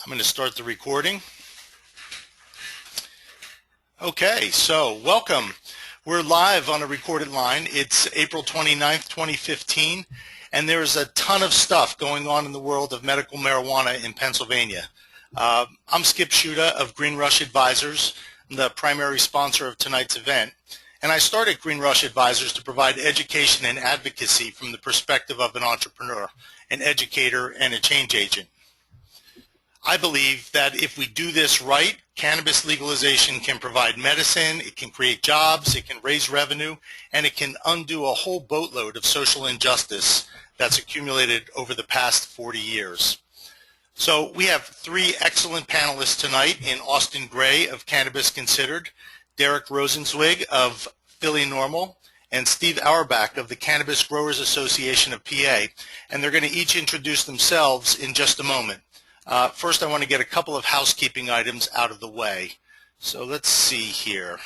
I'm going to start the recording. Okay, so welcome. We're live on a recorded line. It's April 29th, 2015, and there's a ton of stuff going on in the world of medical marijuana in Pennsylvania. I'm Skip Shuda of Green Rush Advisors, the primary sponsor of tonight's event. And I started Green Rush Advisors to provide education and advocacy from the perspective of an entrepreneur, an educator, and a change agent. I believe that if we do this right, cannabis legalization can provide medicine, it can create jobs, it can raise revenue, and it can undo a whole boatload of social injustice that's accumulated over the past 40 years. So we have three excellent panelists tonight in Austin Gray of Cannabis Considered, Derek Rosenzweig of PhillyNORML, and Steve Auerbach of the Cannabis Growers Association of PA, and they're going to each introduce themselves in just a moment. First, I want to get a couple of housekeeping items out of the way. So let's see here.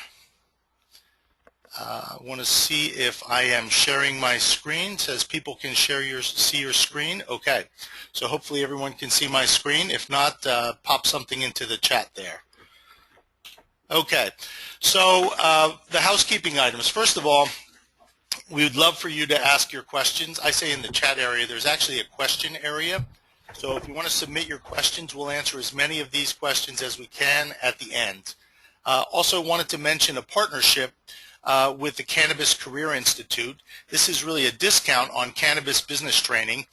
I want to see if I am sharing my screen. It says people can see your screen. Okay. So hopefully everyone can see my screen. If not, pop something into the chat there. Okay. So the housekeeping items. First of all, we would love for you to ask your questions. I say in the chat area, there's actually a question area. So if you want to submit your questions, we'll answer as many of these questions as we can at the end. Also wanted to mention a partnership with the Cannabis Career Institute. This is really a discount on cannabis business training.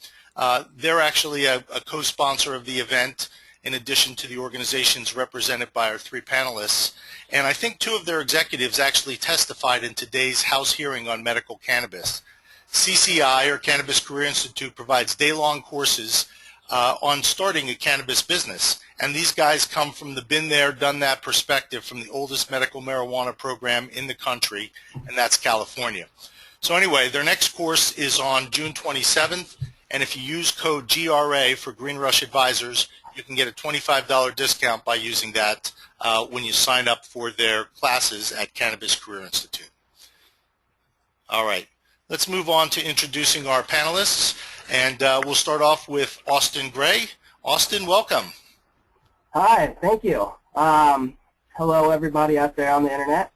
They're actually a co-sponsor of the event in addition to the organizations represented by our three panelists. And I think two of their executives actually testified in today's House hearing on medical cannabis. CCI, or Cannabis Career Institute, provides day-long courses on starting a cannabis business. And these guys come from the been there, done that perspective from the oldest medical marijuana program in the country, and that's California. So anyway, their next course is on June 27th, and if you use code GRA for Green Rush Advisors, you can get a $25 discount by using that when you sign up for their classes at Cannabis Career Institute. All right, let's move on to introducing our panelists. And we'll start off with Austin Gray. Austin, welcome. Hi, thank you. Hello, everybody out there on the internet.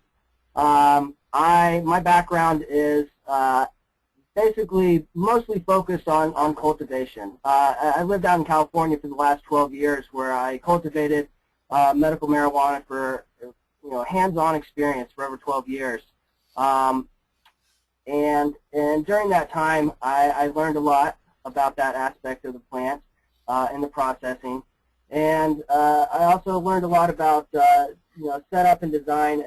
My background is basically mostly focused on cultivation. I lived out in California for the last 12 years, where I cultivated medical marijuana for hands-on experience for over 12 years. And during that time, I learned a lot about that aspect of the plant and the processing, and I also learned a lot about setup and design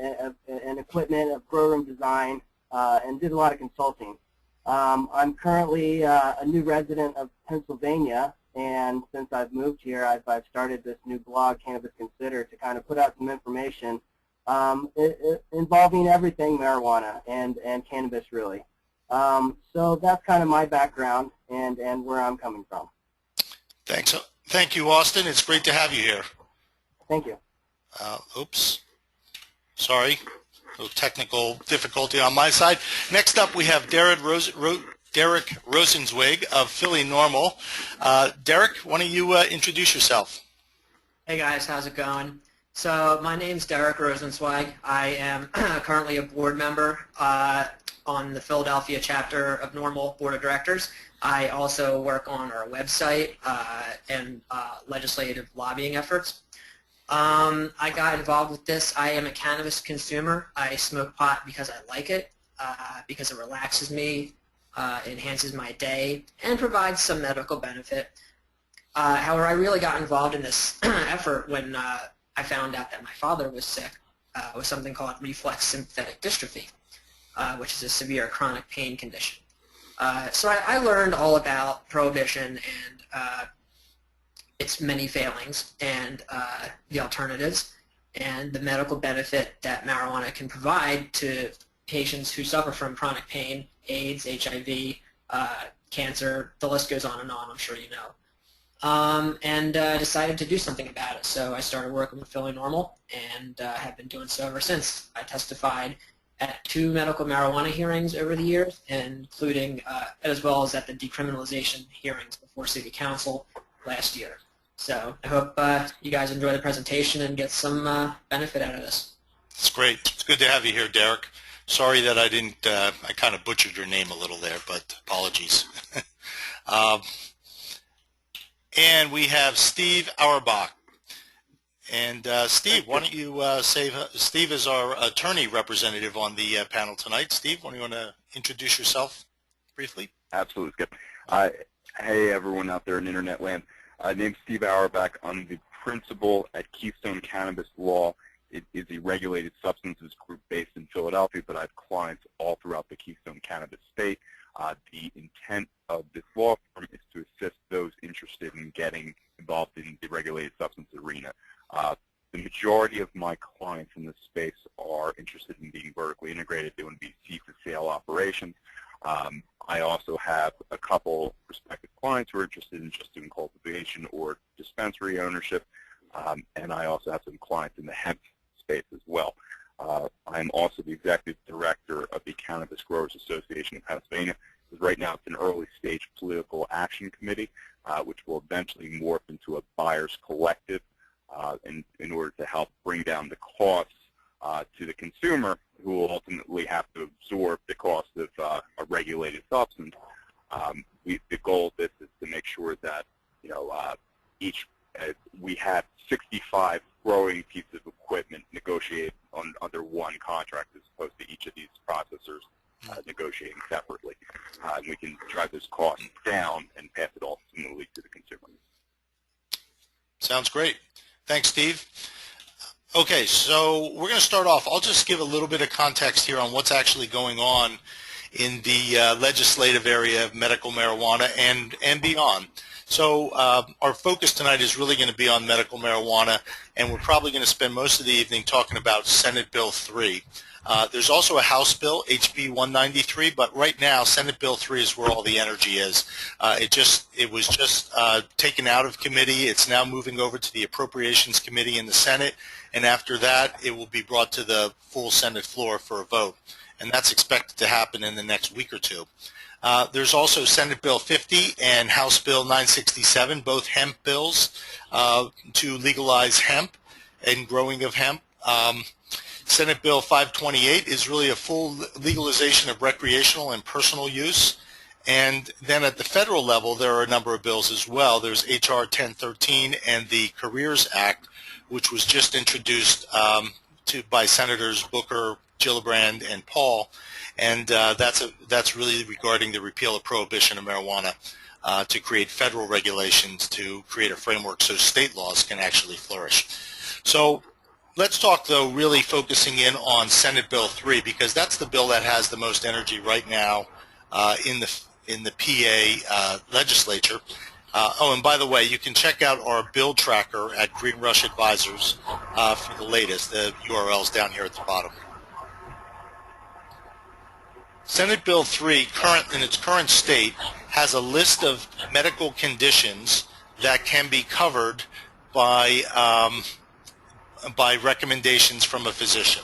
and equipment of grow room design, and did a lot of consulting. I'm currently a new resident of Pennsylvania, and since I've moved here, I've started this new blog, Cannabis Considered, to kind of put out some information involving everything marijuana and cannabis, really. So that's kind of my background and where I'm coming from. Thanks. Thank you, Austin. It's great to have you here. Thank you. Oops. Sorry. A little technical difficulty on my side. Next up, we have Derek Rosenzweig of PhillyNORML. Derek, why don't you introduce yourself? Hey, guys. How's it going? So my name's Derek Rosenzweig. I am currently a board member on the Philadelphia chapter of NORML Board of Directors. I also work on our website and legislative lobbying efforts. I got involved with this. I am a cannabis consumer. I smoke pot because I like it, because it relaxes me, enhances my day, and provides some medical benefit. However, I really got involved in this effort when I found out that my father was sick with something called reflex sympathetic dystrophy, which is a severe chronic pain condition. So I learned all about prohibition and its many failings and the alternatives and the medical benefit that marijuana can provide to patients who suffer from chronic pain, AIDS, HIV, cancer, the list goes on, I'm sure you know. And decided to do something about it. So I started working with PhillyNORML and have been doing so ever since. I testified at 2 medical marijuana hearings over the years, including as well as at the decriminalization hearings before City Council last year. So I hope you guys enjoy the presentation and get some benefit out of this. It's great. It's good to have you here, Derek. Sorry that I didn't, I kind of butchered your name a little there, but apologies. And we have Steve Auerbach. And Steve, why don't you say, Steve is our attorney representative on the panel tonight. Steve, why don't you want to introduce yourself briefly? Absolutely, Skip. Hey, everyone out there in Internet land. Name's Steve Auerbach. I'm the principal at Keystone Cannabis Law. It is a regulated substances group based in Philadelphia, but I have clients all throughout the Keystone Cannabis state. The intent of this law firm is to assist those interested in getting involved in the regulated substance arena. The majority of my clients in this space are interested in being vertically integrated. They want to be seed-to-sale operations. I also have a couple prospective clients who are interested in just doing cultivation or dispensary ownership, and I also have some clients in the hemp space as well. I'm also the executive director of the Cannabis Growers Association of Pennsylvania. Right now, it's an early-stage political action committee, which will eventually morph into a buyers collective in order to help bring down the costs to the consumer, who will ultimately have to absorb the cost of a regulated substance. The goal of this is to make sure that we have 65 growing pieces of equipment negotiated under one contract, as opposed to each of these processors negotiating separately. And we can drive those costs down and pass it ultimately to the consumer. Sounds great. Thanks, Steve. Okay, so we're going to start off. I'll just give a little bit of context here on what's actually going on in the legislative area of medical marijuana and beyond. So our focus tonight is really going to be on medical marijuana, and we're probably going to spend most of the evening talking about Senate Bill 3. There's also a House bill, HB 193, but right now Senate Bill 3 is where all the energy is. It was just taken out of committee. It's now moving over to the Appropriations Committee in the Senate, and after that it will be brought to the full Senate floor for a vote, and that's expected to happen in the next week or two. There's also Senate Bill 50 and House Bill 967, both hemp bills to legalize hemp and growing of hemp. Senate Bill 528 is really a full legalization of recreational and personal use. And then at the federal level, there are a number of bills as well. There's H.R. 1013 and the Careers Act, which was just introduced by Senators Booker, Gillibrand, and Paul. And that's really regarding the repeal of prohibition of marijuana to create federal regulations to create a framework so state laws can actually flourish. So let's talk, though, really focusing in on Senate Bill 3, because that's the bill that has the most energy right now in the PA legislature. Oh, and by the way, you can check out our bill tracker at Green Rush Advisors for the latest. The URL's down here at the bottom. Senate Bill 3, in its current state, has a list of medical conditions that can be covered by recommendations from a physician.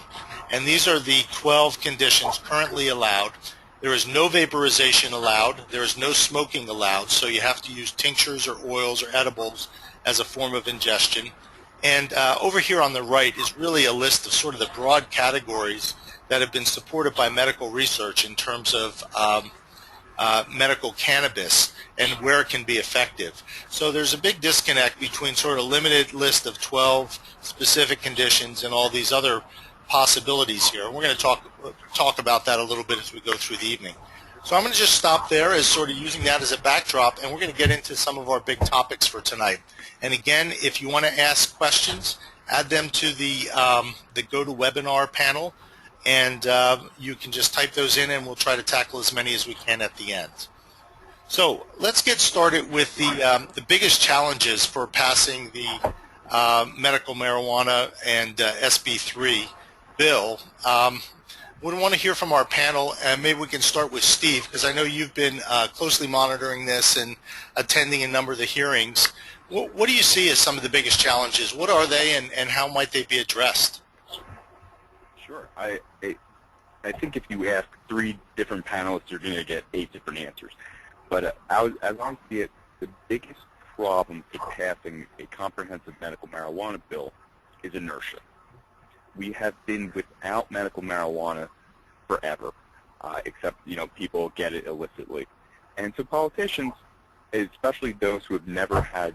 And these are the 12 conditions currently allowed. There is no vaporization allowed. There is no smoking allowed, so you have to use tinctures or oils or edibles as a form of ingestion. And over here on the right is really a list of sort of the broad categories that have been supported by medical research in terms of medical cannabis and where it can be effective. So there's a big disconnect between sort of a limited list of 12 specific conditions and all these other possibilities here. We're going to talk about that a little bit as we go through the evening. So I'm going to just stop there as sort of using that as a backdrop, and we're going to get into some of our big topics for tonight. And again, if you want to ask questions, add them to the GoToWebinar panel, and you can just type those in, and we'll try to tackle as many as we can at the end. So let's get started with the biggest challenges for passing the medical marijuana and SB3 bill. We want to hear from our panel, and maybe we can start with Steve, because I know you've been closely monitoring this and attending a number of the hearings. What do you see as some of the biggest challenges? What are they, and how might they be addressed? Sure. I think if you ask 3 different panelists, you're going to get 8 different answers. But as I see it, the biggest problem for passing a comprehensive medical marijuana bill is inertia. We have been without medical marijuana forever, except, people get it illicitly. And so politicians, especially those who have never had,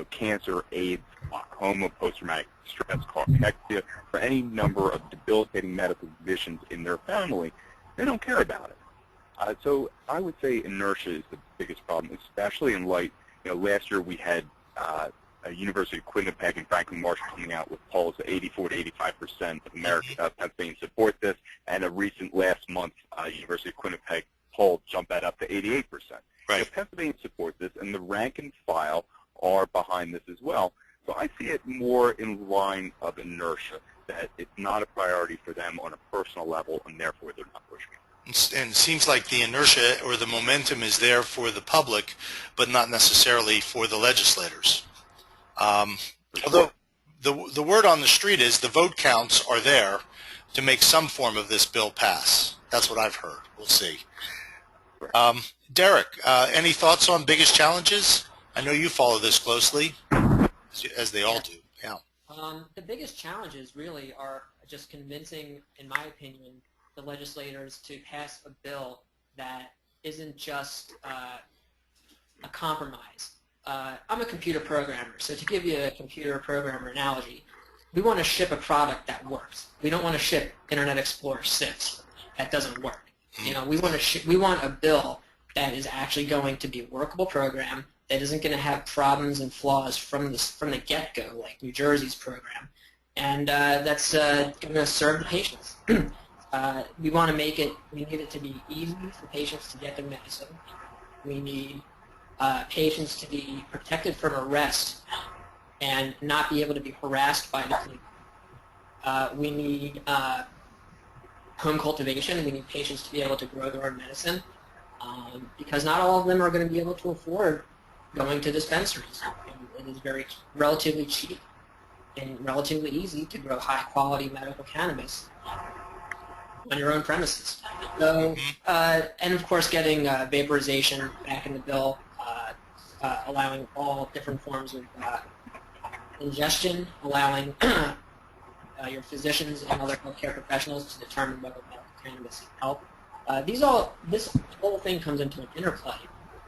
cancer, AIDS, glaucoma, post-traumatic stress, cachexia, or any number of debilitating medical conditions in their family, they don't care about it. So I would say inertia is the biggest problem, especially in light, last year we had University of Winnipeg and Franklin Marshall coming out with polls that 84 to 85% of America, Pennsylvania support this, and a recent last month University of Winnipeg poll jumped that up to 88%. Right. Pennsylvania supports this, and the rank and file are behind this as well. So I see it more in line of inertia, that it's not a priority for them on a personal level, and therefore they're not pushing it. And it seems like the inertia or the momentum is there for the public, but not necessarily for the legislators. Although the word on the street is the vote counts are there to make some form of this bill pass. That's what I've heard. We'll see. Derek, any thoughts on biggest challenges? I know you follow this closely, as they all do. Yeah. The biggest challenges really are just convincing, in my opinion, the legislators to pass a bill that isn't just a compromise. I'm a computer programmer, so to give you a computer programmer analogy, we want to ship a product that works. We don't want to ship Internet Explorer 6 that doesn't work. We want a bill that is actually going to be a workable program that isn't going to have problems and flaws from the get-go, like New Jersey's program, and that's going to serve the patients. We want to we need it to be easy for patients to get their medicine. We need patients to be protected from arrest and not be able to be harassed by the police. We need home cultivation. We need patients to be able to grow their own medicine because not all of them are going to be able to afford going to dispensaries. It is relatively cheap and relatively easy to grow high-quality medical cannabis on your own premises. So, and of course, getting vaporization back in the bill, allowing all different forms of ingestion, allowing your physicians and other healthcare professionals to determine whether medical cannabis can help. This whole thing comes into an interplay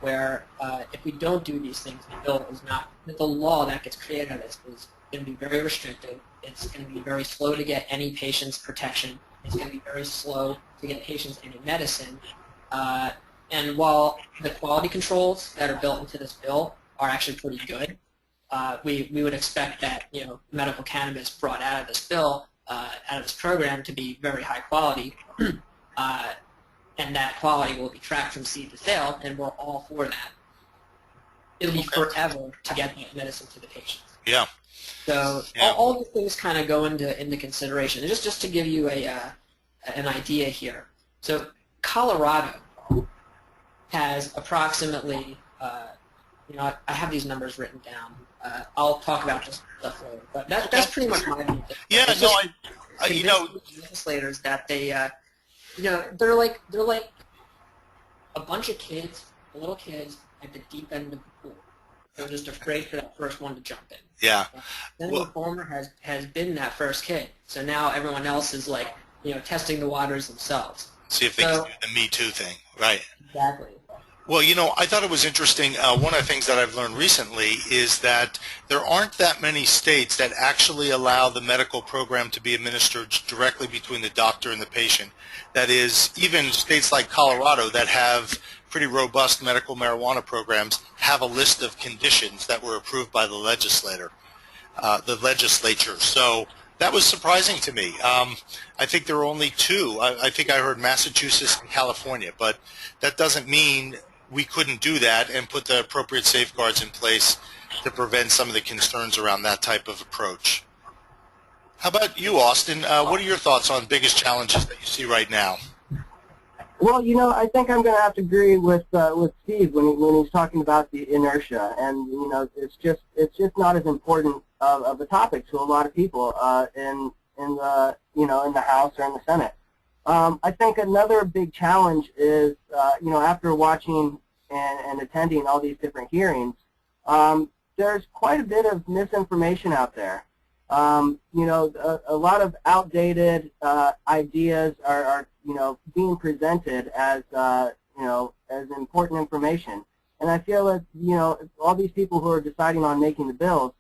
where if we don't do these things, the law that gets created out of this is going to be very restrictive. It's going to be very slow to get any patient's protection. It's going to be very slow to get patients any medicine. And while the quality controls that are built into this bill are actually pretty good, we would expect that medical cannabis brought out of this bill, out of this program, to be very high quality, and that quality will be tracked from seed to sale, and we're all for that. It'll be forever to get that medicine to the patients. Yeah. So all these things kind of go into consideration. And just to give you an idea here. So Colorado has approximately, I have these numbers written down. I'll talk about just stuff later, but that's pretty much my view. Yeah, legislators that they, they're like a bunch of kids, little kids at the deep end of the pool. They're just afraid for that first one to jump in. Yeah. Then the former has been that first kid, so now everyone else is like, testing the waters themselves. See if they can do the Me Too thing, right? Exactly. Well, I thought it was interesting. One of the things that I've learned recently is that there aren't that many states that actually allow the medical program to be administered directly between the doctor and the patient. That is, even states like Colorado that have pretty robust medical marijuana programs have a list of conditions that were approved by the legislature. So that was surprising to me. I think there are only two. I think I heard Massachusetts and California, but that doesn't mean we couldn't do that and put the appropriate safeguards in place to prevent some of the concerns around that type of approach. How about you, Austin? What are your thoughts on biggest challenges that you see right now? Well, I think I'm going to have to agree with Steve when he's talking about the inertia, and it's just not as important of a topic to a lot of people in the House or in the Senate. I think another big challenge is after watching and attending all these different hearings, there's quite a bit of misinformation out there. You know, a lot of outdated ideas are you know, being presented as you know, as important information. And I feel that, you know, all these people who are deciding on making the bills,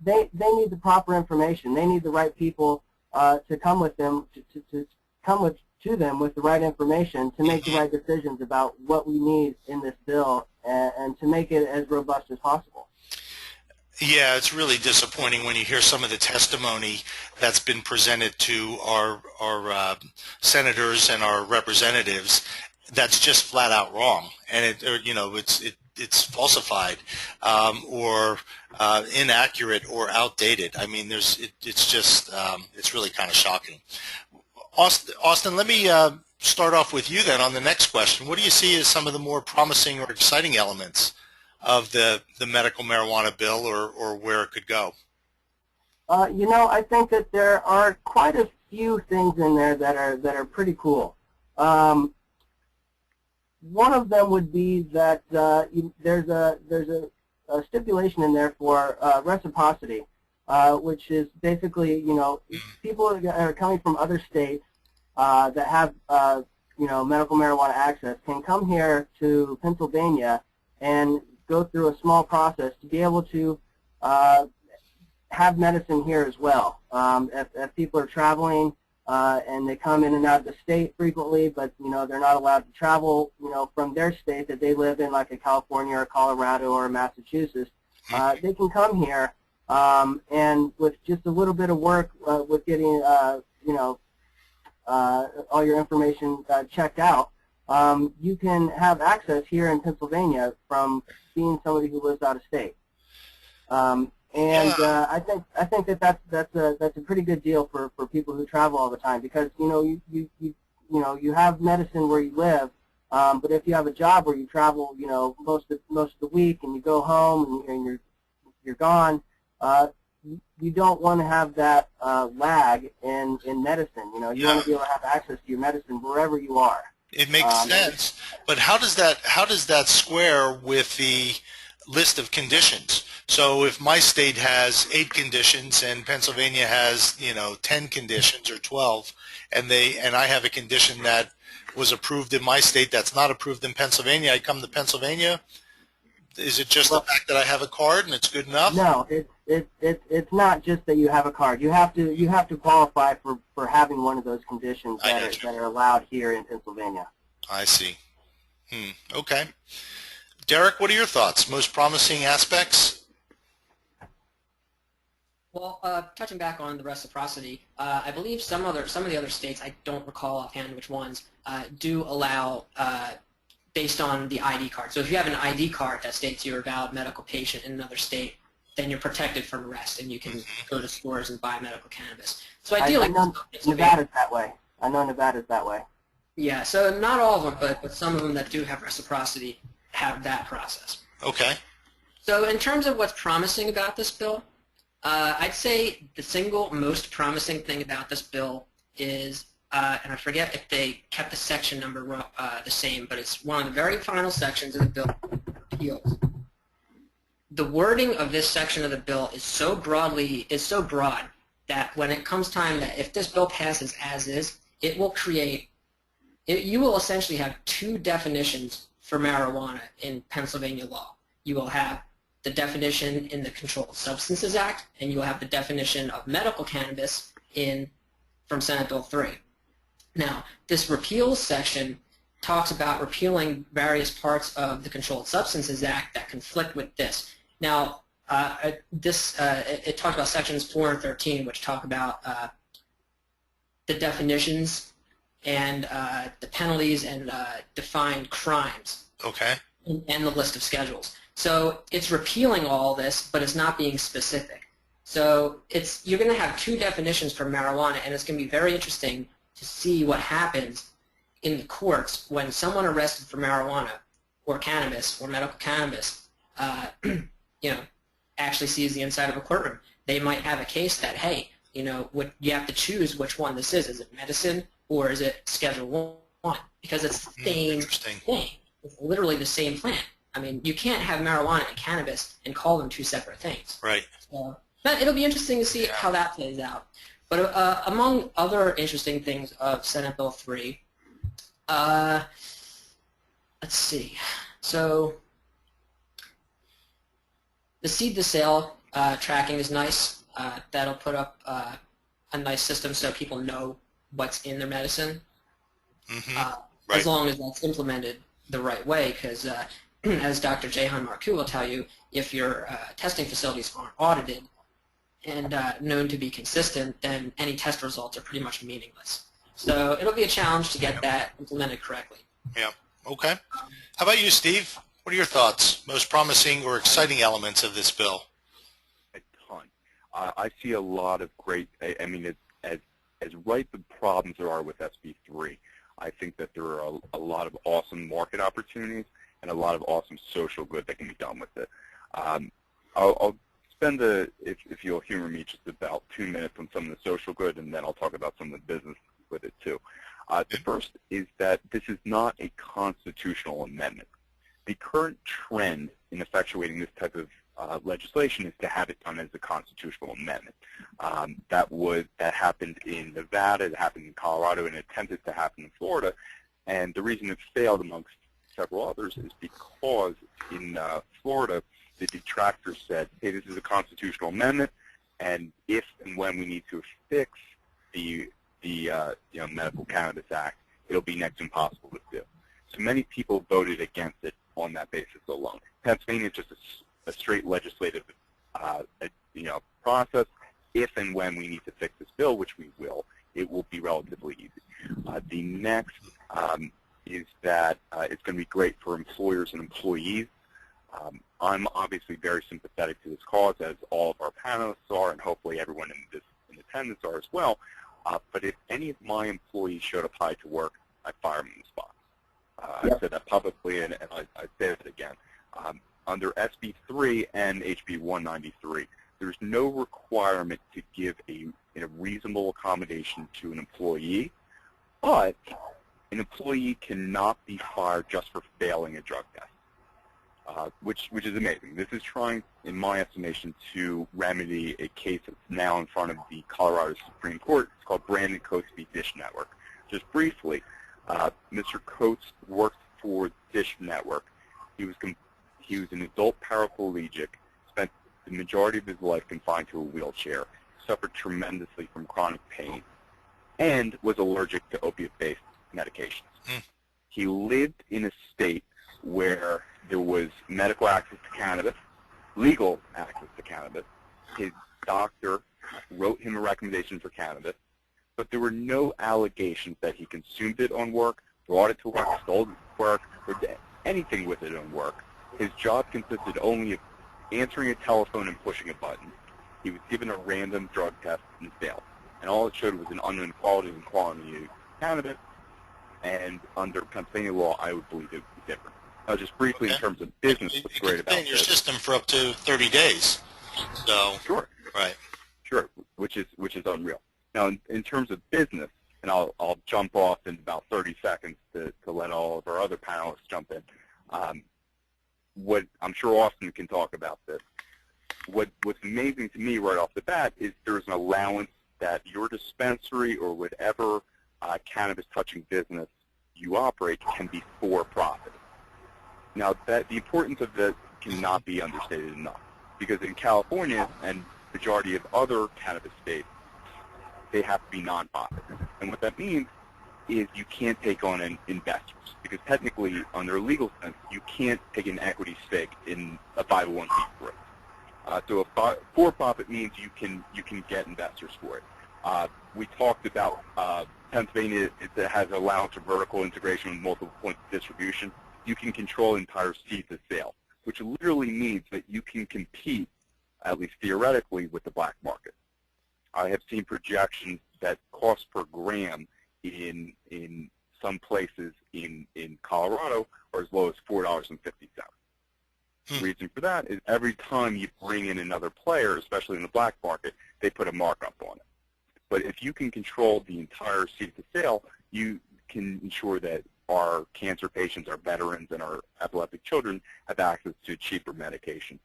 they need the proper information. They need the right people to come with them, to come to them with the right information to make the right decisions about what we need in this bill and to make it as robust as possible. Yeah, it's really disappointing when you hear some of the testimony that's been presented to our senators and our representatives. That's just flat out wrong, and you know, it's falsified or inaccurate or outdated. I mean, it's just it's really kind of shocking. Austin, let me start off with you then on the next question. What do you see as some of the more promising or exciting elements of the medical marijuana bill, or where it could go? You know, I think that there are quite a few things in there that are pretty cool. One of them would be that there's a stipulation in there for reciprocity, which is basically, you know, people that are coming from other states that have you know, medical marijuana access can come here to Pennsylvania and go through a small process to be able to have medicine here as well. If people are traveling and they come in and out of the state frequently, but you know, they're not allowed to travel, you know, from their state that they live in, like a California or Colorado or Massachusetts, they can come here and with just a little bit of work with getting you know, all your information checked out, you can have access here in Pennsylvania from being somebody who lives out of state. I think that's a pretty good deal for people who travel all the time, because you know, you know, you have medicine where you live, but if you have a job where you travel, you know, most of the week, and you go home and you're gone, you don't want to have that lag in medicine. You know, you want to be able to have access to your medicine wherever you are. It makes sense, but how does that square with the list of conditions? So if my state has 8 conditions and Pennsylvania has, you know, 10 conditions or 12, and I have a condition that was approved in my state that's not approved in Pennsylvania, I come to Pennsylvania. Is it just the fact that I have a card and it's good enough? No, it's not just that you have a card. You have to qualify for having one of those conditions that are allowed here in Pennsylvania. I see. Okay. Derek, what are your thoughts? Most promising aspects? Well, touching back on the reciprocity, I believe some of the other states, I don't recall offhand which ones, do allow based on the ID card. So if you have an ID card that states you're a valid medical patient in another state, then you're protected from arrest and you can go to stores and buy medical cannabis. So ideally, I know Nevada's that way. I know Nevada's that way. Yeah, so not all of them, but some of them that do have reciprocity have that process. Okay. So in terms of what's promising about this bill, I'd say the single most promising thing about this bill is, and I forget if they kept the section number the same, but it's one of the very final sections of the bill, appeals. The wording of this section of the bill is so broad that when it comes time that if this bill passes as is, it will create, you will essentially have 2 definitions for marijuana in Pennsylvania law. You will have the definition in the Controlled Substances Act, and you will have the definition of medical cannabis from Senate Bill 3. Now, this repeals section talks about repealing various parts of the Controlled Substances Act that conflict with this. Now, it talks about sections 4 and 13, which talk about the definitions and the penalties and defined crimes. Okay. And the list of schedules. So it's repealing all this, but it's not being specific. So you're going to have 2 definitions for marijuana, and it's going to be very interesting to see what happens in the courts when someone arrested for marijuana or cannabis or medical cannabis, you know, actually sees the inside of a courtroom. They might have a case that, hey, you know, you have to choose which one this is. Is it medicine or is it Schedule 1? Because it's the same thing. It's literally the same plant. I mean, you can't have marijuana and cannabis and call them two separate things. Right. So, but it'll be interesting to see how that plays out. But among other interesting things of Senate Bill 3, let's see. So the seed-to-sale tracking is nice. That'll put up a nice system so people know what's in their medicine, as long as that's implemented the right way, because as Dr. Jehan Marcoux will tell you, if your testing facilities aren't audited and known to be consistent, then any test results are pretty much meaningless. So it'll be a challenge to get that implemented correctly. Yeah. Okay. How about you, Steve? What are your thoughts? Most promising or exciting elements of this bill? A ton. I see a lot of great, I mean, as ripe of problems there are with SB3, I think that there are a lot of awesome market opportunities and a lot of awesome social good that can be done with it. I'll spend, if you'll humor me, just about 2 minutes on some of the social good, and then I'll talk about some of the business with it too. The first is that this is not a constitutional amendment. The current trend in effectuating this type of legislation is to have it done as a constitutional amendment. That happened in Nevada, it happened in Colorado, and attempted to happen in Florida. And the reason it failed amongst several others is because in Florida, the detractors said, hey, this is a constitutional amendment, and if and when we need to fix the Medical Cannabis Act, it'll be next to impossible to do. So many people voted against it on that basis alone. Pennsylvania is just a straight legislative process. If and when we need to fix this bill, which we will, it will be relatively easy. The next is that it's going to be great for employers and employees. I'm obviously very sympathetic to this cause, as all of our panelists are, and hopefully everyone in attendance are as well. But if any of my employees showed up high to work, I'd fire them on the spot. I said that publicly, and I say it again. Under SB 3 and HB 193, there's no requirement to give a reasonable accommodation to an employee, but an employee cannot be fired just for failing a drug test, which is amazing. This is trying, in my estimation, to remedy a case that's now in front of the Colorado Supreme Court. It's called Brandon Coates v. Dish Network. Just briefly, Mr. Coates worked for Dish Network. He was an adult paraplegic, spent the majority of his life confined to a wheelchair, suffered tremendously from chronic pain, and was allergic to opiate-based medications. He lived in a state where there was medical access to cannabis, legal access to cannabis. His doctor wrote him a recommendation for cannabis, but there were no allegations that he consumed it on work, brought it to work, stole it to work, or did anything with it on work. His job consisted only of answering a telephone and pushing a button. He was given a random drug test and failed. And all it showed was an unknown quality and quantity of cannabis, and under Pennsylvania law, I would believe it would be different. Just briefly, in terms of business, what's great about this? You can stay in your system for up to 30 days. So, sure. Right. Sure, which is unreal. Now, in terms of business, and I'll jump off in about 30 seconds to let all of our other panelists jump in. What I'm sure Austin can talk about this. What's amazing to me right off the bat is there's an allowance that your dispensary or whatever cannabis-touching business you operate can be for profit. Now, the importance of this cannot be understated enough, because in California and the majority of other cannabis states, they have to be nonprofit. And what that means is you can't take on investors, because technically, under a legal sense, you can't take an equity stake in a 501c3. So a for-profit means you can get investors for it. We talked about Pennsylvania has an allowance for vertical integration with multiple points of distribution. You can control entire seeds of sale, which literally means that you can compete, at least theoretically, with the black market. I have seen projections that cost per gram in some places in Colorado are as low as $4.50. The reason for that is every time you bring in another player, especially in the black market, they put a markup on it. But if you can control the entire seed to sale, you can ensure that our cancer patients, our veterans, and our epileptic children have access to cheaper medication.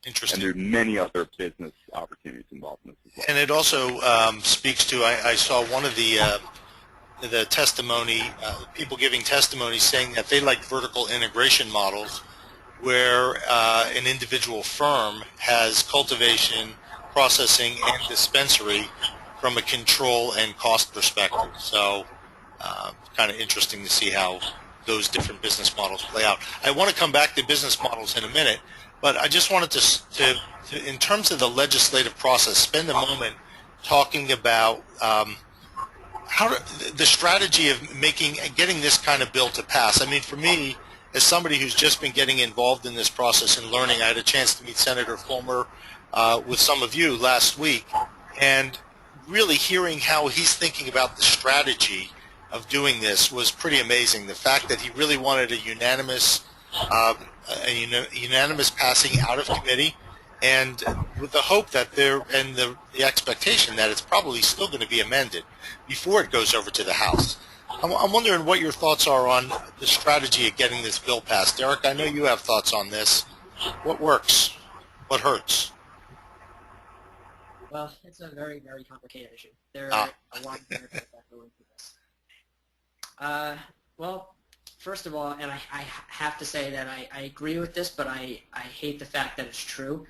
Interesting. And there are many other business opportunities involved in this as well. And it also speaks to, I saw one of the testimony, people giving testimony saying that they like vertical integration models where an individual firm has cultivation, processing, and dispensary from a control and cost perspective. So kind of interesting to see how those different business models play out. I want to come back to business models in a minute, but I just wanted to in terms of the legislative process, spend a moment talking about the strategy of getting this kind of bill to pass. I mean, for me, as somebody who's just been getting involved in this process and learning, I had a chance to meet Senator Fulmer with some of you last week, and really hearing how he's thinking about the strategy of doing this was pretty amazing. The fact that he really wanted a unanimous passing out of committee, and with the hope that the expectation that it's probably still going to be amended before it goes over to the House. I'm wondering what your thoughts are on the strategy of getting this bill passed. Derek, I know you have thoughts on this. What works? What hurts? Well, it's a very, very complicated issue. There are a lot of benefits that go into this. Well, first of all, and I have to say that I agree with this, but I hate the fact that it's true.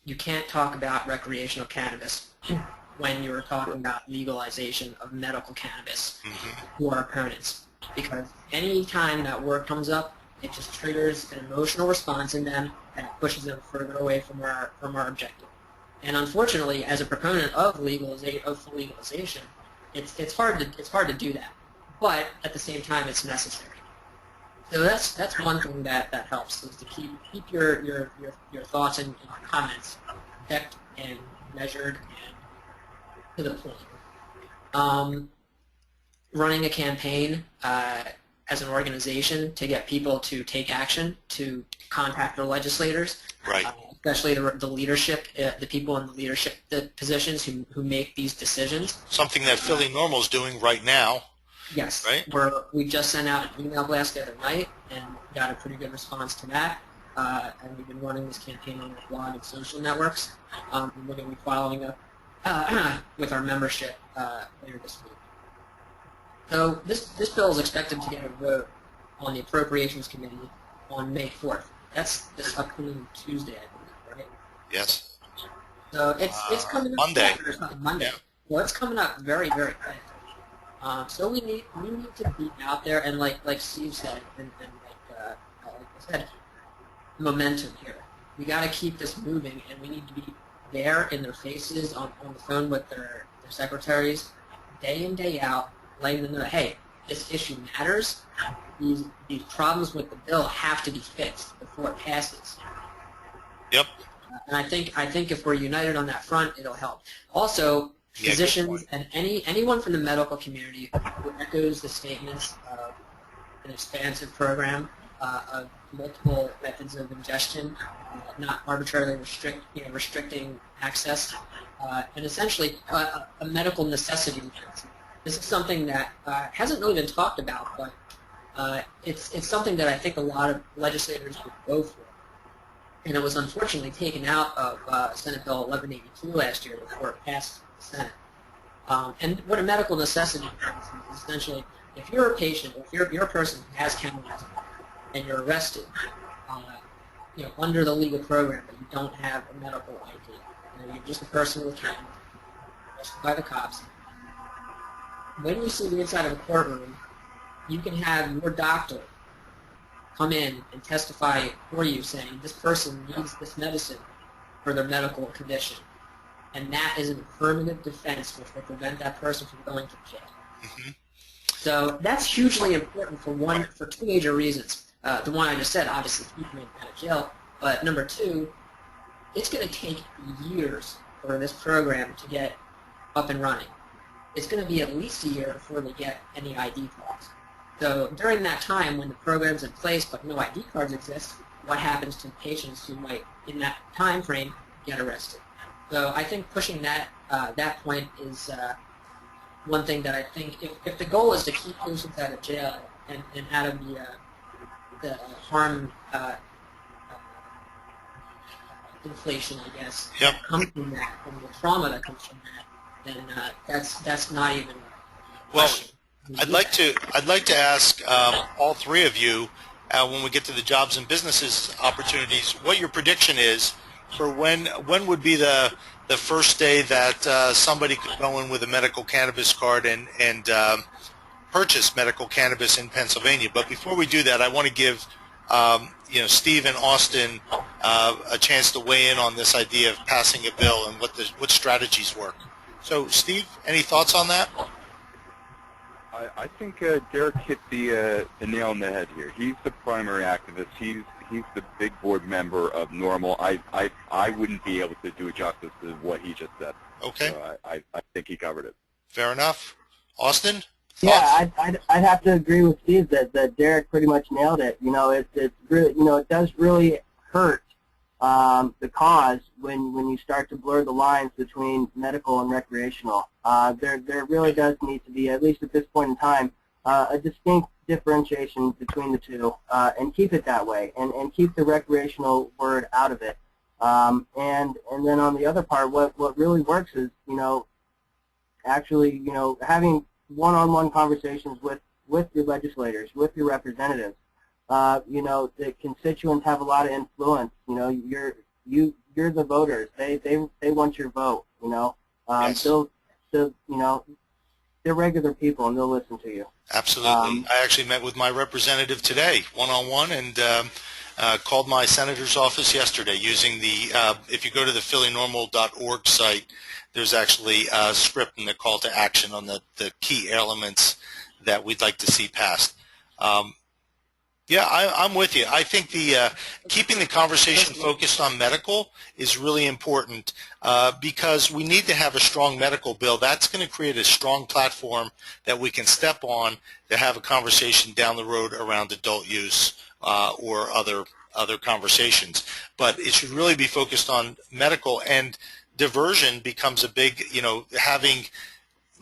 You can't talk about recreational cannabis when you're talking about legalization of medical cannabis to our opponents. Because any time that word comes up, it just triggers an emotional response in them and it pushes them further away from our objective. And unfortunately, as a proponent of full legalization, it's hard to do that. But at the same time, it's necessary. So that's one thing that helps, is to keep your thoughts and comments checked and measured and to the point. Running a campaign as an organization to get people to take action, to contact their legislators, right. Especially the leadership, the people in the leadership positions who make these decisions. Something that PhillyNORML is doing right now. Yes, right? We just sent out an email blast the other night and got a pretty good response to that. And we've been running this campaign on our blog and social networks. And we're going to be following up with our membership later this week. So this bill is expected to get a vote on the Appropriations Committee on May 4th. That's this upcoming Tuesday, I believe, right? Yes. So it's coming up Monday. Monday. Yeah. Well, it's coming up very, very fast. So we need to be out there, and like Steve said, and like I said, momentum here. We got to keep this moving, and we need to be there in their faces on the phone with their secretaries, day in, day out, letting them know, hey, this issue matters. These problems with the bill have to be fixed before it passes. Yep. And I think if we're united on that front, it'll help. Also, physicians and anyone from the medical community who echoes the statements of an expansive program of multiple methods of ingestion, not arbitrarily restricting access, and essentially a medical necessity. This is something that hasn't really been talked about, but it's something that I think a lot of legislators would go for. And it was unfortunately taken out of Senate Bill 1182 last year before it passed the Senate. And what a medical necessity is essentially, if you're a patient, if you're a person who has cannabis and you're arrested, under the legal program, but you don't have a medical ID, you're just a person with cannabis, arrested by the cops. When you see the inside of a courtroom, you can have your doctor come in and testify for you saying this person needs this medicine for their medical condition. And that is an affirmative defense which will prevent that person from going to jail. Mm-hmm. So that's hugely important for two major reasons. The one I just said, obviously, keeping them out of jail. But number two, it's going to take years for this program to get up and running. It's going to be at least a year before they get any ID cards. So during that time, when the program's in place but no ID cards exist, what happens to patients who might, in that time frame, get arrested? So I think pushing that point is one thing that I think, if the goal is to keep patients out of jail and out of the harm inflation, I guess, Yep. that comes from that, and the trauma that comes from that, then that's not even a Well, question. I'd like to ask all three of you when we get to the jobs and businesses opportunities, what your prediction is for when would be the first day that somebody could go in with a medical cannabis card and purchase medical cannabis in Pennsylvania. But before we do that, I want to give Steve and Austin a chance to weigh in on this idea of passing a bill and what strategies work. So, Steve, any thoughts on that? I think Derek hit the nail on the head here. He's the primary activist. He's the big board member of NORML. I wouldn't be able to do justice to what he just said. Okay. So I think he covered it. Fair enough. Austin? Yeah, I'd have to agree with Steve that Derek pretty much nailed it. It's really, it does really hurt the cause when you start to blur the lines between medical and recreational. There really does need to be, at least at this point in time, a distinct differentiation between the two, and keep it that way, and keep the recreational word out of it. And then on the other part, what really works is, actually, having one-on-one conversations with your legislators, with your representatives. The constituents have a lot of influence. You're the voters. They want your vote. Yes. They're regular people and they'll listen to you. Absolutely. I actually met with my representative today, one-on-one, and called my senator's office yesterday using the, if you go to the PhillyNORML.org site, there's actually a script and a call to action on the key elements that we'd like to see passed. Yeah, I'm with you. I think keeping the conversation focused on medical is really important because we need to have a strong medical bill. That's going to create a strong platform that we can step on to have a conversation down the road around adult use or other conversations. But it should really be focused on medical, and diversion becomes a big, having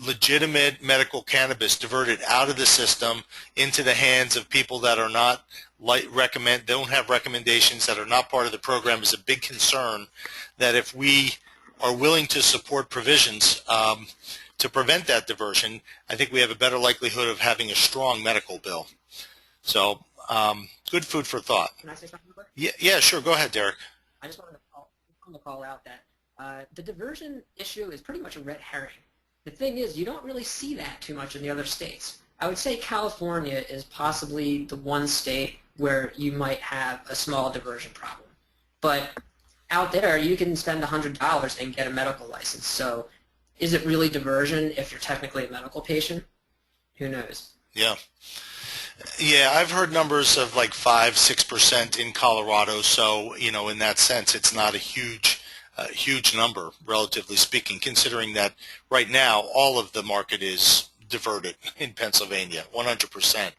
legitimate medical cannabis diverted out of the system into the hands of people that are not don't have recommendations, that are not part of the program, is a big concern. That if we are willing to support provisions to prevent that diversion, I think we have a better likelihood of having a strong medical bill. So good food for thought. Can I say something quick? Yeah, sure. Go ahead, Derek. I just wanted to call out that the diversion issue is pretty much a red herring. The thing is, you don't really see that too much in the other states. I would say California is possibly the one state where you might have a small diversion problem. But out there, you can spend $100 and get a medical license. So is it really diversion if you're technically a medical patient? Who knows? Yeah. Yeah, I've heard numbers of like 5-6% in Colorado. So, in that sense, it's not a huge number, relatively speaking, considering that right now all of the market is diverted in Pennsylvania, 100%.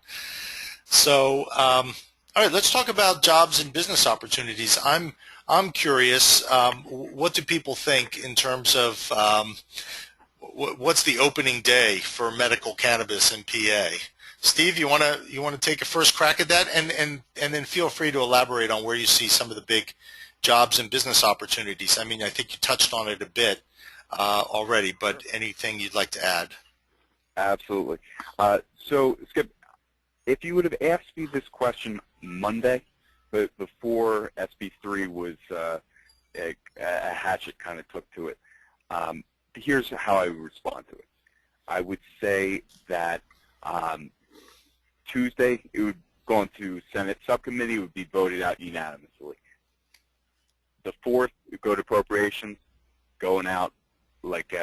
So, all right, let's talk about jobs and business opportunities. I'm curious, what do people think in terms of what's the opening day for medical cannabis in PA? Steve, you want to take a first crack at that, and then feel free to elaborate on where you see some of the big jobs and business opportunities. I mean, I think you touched on it a bit already, but anything you'd like to add? Absolutely. So, Skip, if you would have asked me this question Monday, but before SB3 was a hatchet kind of took to it, here's how I would respond to it. I would say that Tuesday it would go into Senate subcommittee, it would be voted out unanimously. The 4th, would go to appropriations, going out like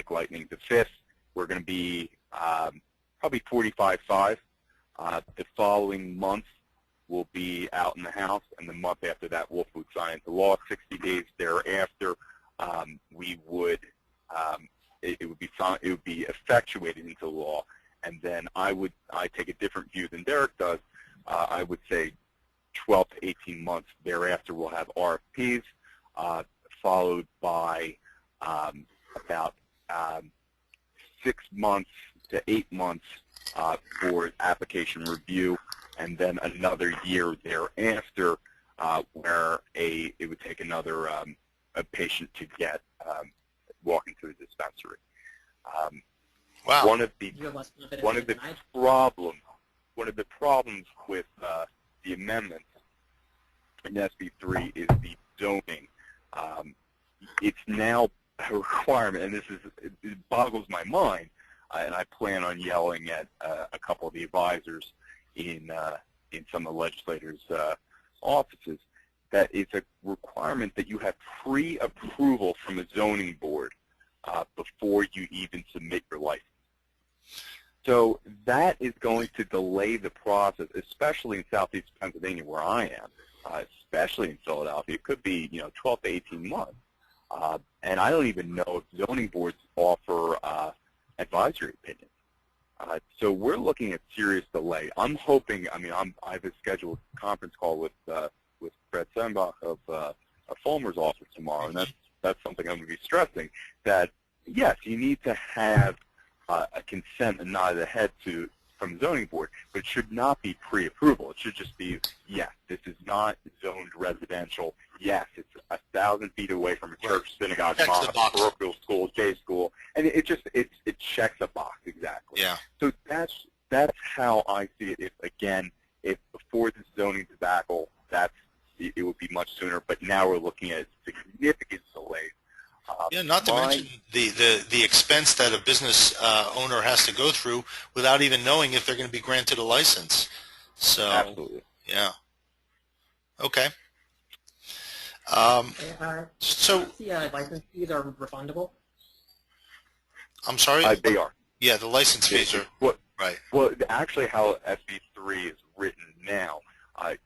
lightning. The 5th, we're going to be probably 45-5. The following month will be out in the House, and the month after that, Wolf would sign into law. 60 days thereafter, we would it would be effectuated into law, and then I take a different view than Derek does. I would say 12 to 18 months thereafter, we'll have RFPs, followed by about 6 months to 8 months for application review, and then another year thereafter where it would take another a patient to get walk into the dispensary. Wow. One of the problems with the amendment in SB3 is the zoning. It's now a requirement, and it boggles my mind, and I plan on yelling at a couple of the advisors in some of the legislators' offices, that it's a requirement that you have pre-approval from a zoning board before you even submit your license. So that is going to delay the process, especially in Southeast Pennsylvania where I am, especially in Philadelphia. It could be 12 to 18 months. And I don't even know if zoning boards offer advisory opinions. So we're looking at serious delay. I'm hoping, I have a scheduled conference call with Fred Auerbach of Fulmer's office tomorrow, and that's something I'm going to be stressing, that yes, you need to have a consent and nod of the head from the zoning board, but it should not be pre-approval. It should just be, yes, this is not zoned residential. Yes, it's 1,000 feet away from a church, synagogue, mosque, parochial school, day school, and it checks a box exactly. Yeah. So that's how I see it. If before the zoning debacle, it would be much sooner. But now we're looking at significant delays. Yeah, not to mention the expense that a business owner has to go through without even knowing if they're going to be granted a license. So, absolutely. Yeah. Okay. So the license fees are refundable? I'm sorry? They are. Yeah, the license fees are. Right. Well, actually how SB3 is written now,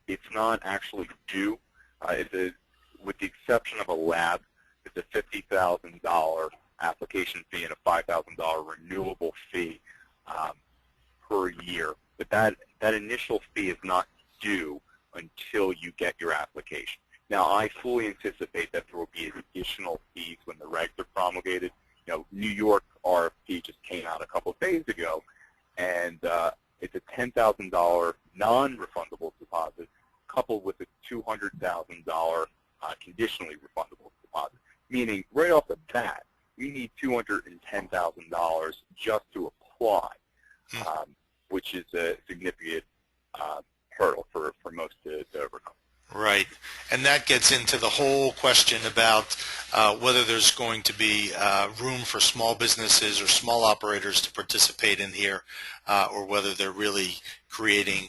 it's not actually due. With the exception of a lab, it's a $50,000 application fee and a $5,000 renewable fee per year. But that initial fee is not due until you get your application. Now, I fully anticipate that there will be additional fees when the regs are promulgated. New York RFP just came out a couple of days ago, and it's a $10,000 non-refundable deposit coupled with a $200,000 conditionally refundable deposit, meaning right off the bat, you need $210,000 just to apply, which is a significant hurdle for most to overcome. Right. And that gets into the whole question about whether there's going to be room for small businesses or small operators to participate in here, or whether they're really creating,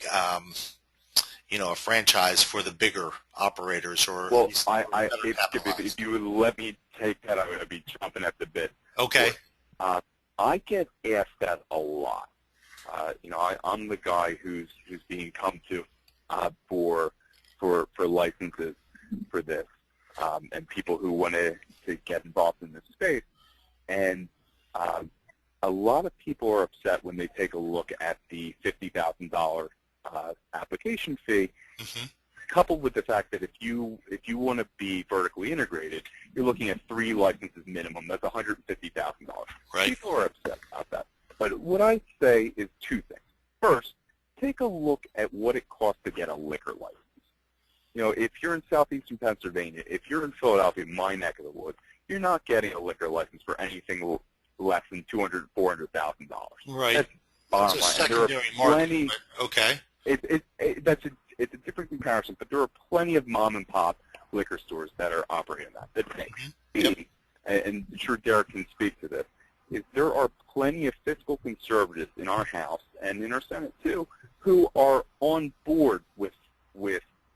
a franchise for the bigger operators. Or well, if you would let me take that, I would be chomping at the bit. Okay. I get asked that a lot. I'm the guy who's being come to for licenses for this, and people who want to get involved in this space. And a lot of people are upset when they take a look at the $50,000 application fee, coupled with the fact that if you want to be vertically integrated, you're looking at 3 licenses minimum. That's $150,000. Right. People are upset about that. But what I say is 2 things. First, take a look at what it costs to get a liquor license. If you're in southeastern Pennsylvania, if you're in Philadelphia, my neck of the woods, you're not getting a liquor license for anything less than $200,000, $400,000. Right. That's bottom It's a line. secondary market. Okay. It's a different comparison, but there are plenty of mom and pop liquor stores that are operating that pay. And I'm sure Derek can speak to this. There are plenty of fiscal conservatives in our House and in our Senate too, who are on board with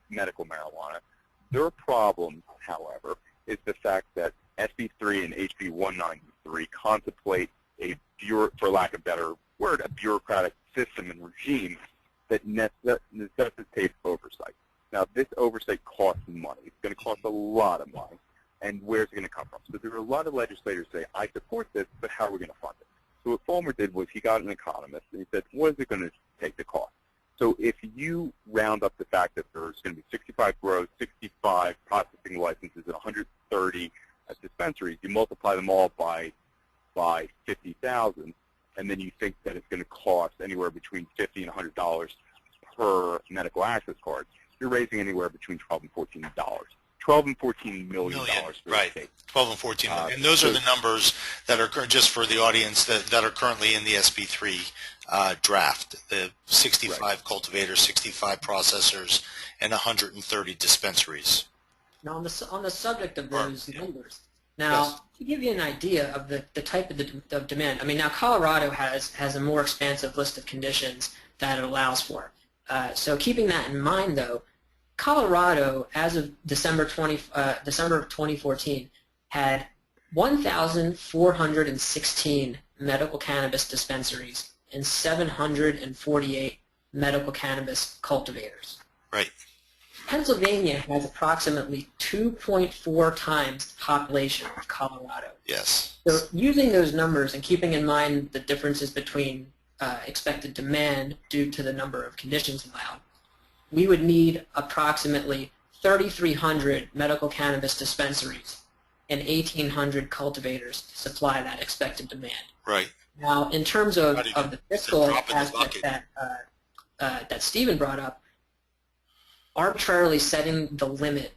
medical marijuana. Their problem, however, is the fact that SB3 and HB 193 contemplate for lack of a better word, a bureaucratic system and regime that necessitates oversight. Now, this oversight costs money. It's going to cost a lot of money. And where's it going to come from? So there are a lot of legislators say, I support this, but how are we going to fund it? So what Fulmer did was he got an economist, and he said, what is it going to take to cost? So if you round up the fact that there's going to be 65 grows, 65 processing licenses, and 130 dispensaries, you multiply them all by 50,000, and then you think that it's going to cost anywhere between $50 and $100 per medical access card, you're raising anywhere between $12 and $14. $12 and $14 million for the right. state. 12 and 14 million. And those are the numbers that are just for the audience that are currently in the SB3 draft. The 65 right. cultivators, 65 processors, and 130 dispensaries. Now, on the subject of those numbers, now Yes. to give you an idea of the type of demand, I mean, now Colorado has a more expansive list of conditions that it allows for. So keeping that in mind, though, Colorado, as of December of 2014, had 1,416 medical cannabis dispensaries and 748 medical cannabis cultivators. Right. Pennsylvania has approximately 2.4 times the population of Colorado. Yes. So using those numbers and keeping in mind the differences between expected demand due to the number of conditions allowed, we would need approximately 3,300 medical cannabis dispensaries and 1,800 cultivators to supply that expected demand. Right. Now, in terms of the fiscal aspect that Stephen brought up, arbitrarily setting the limit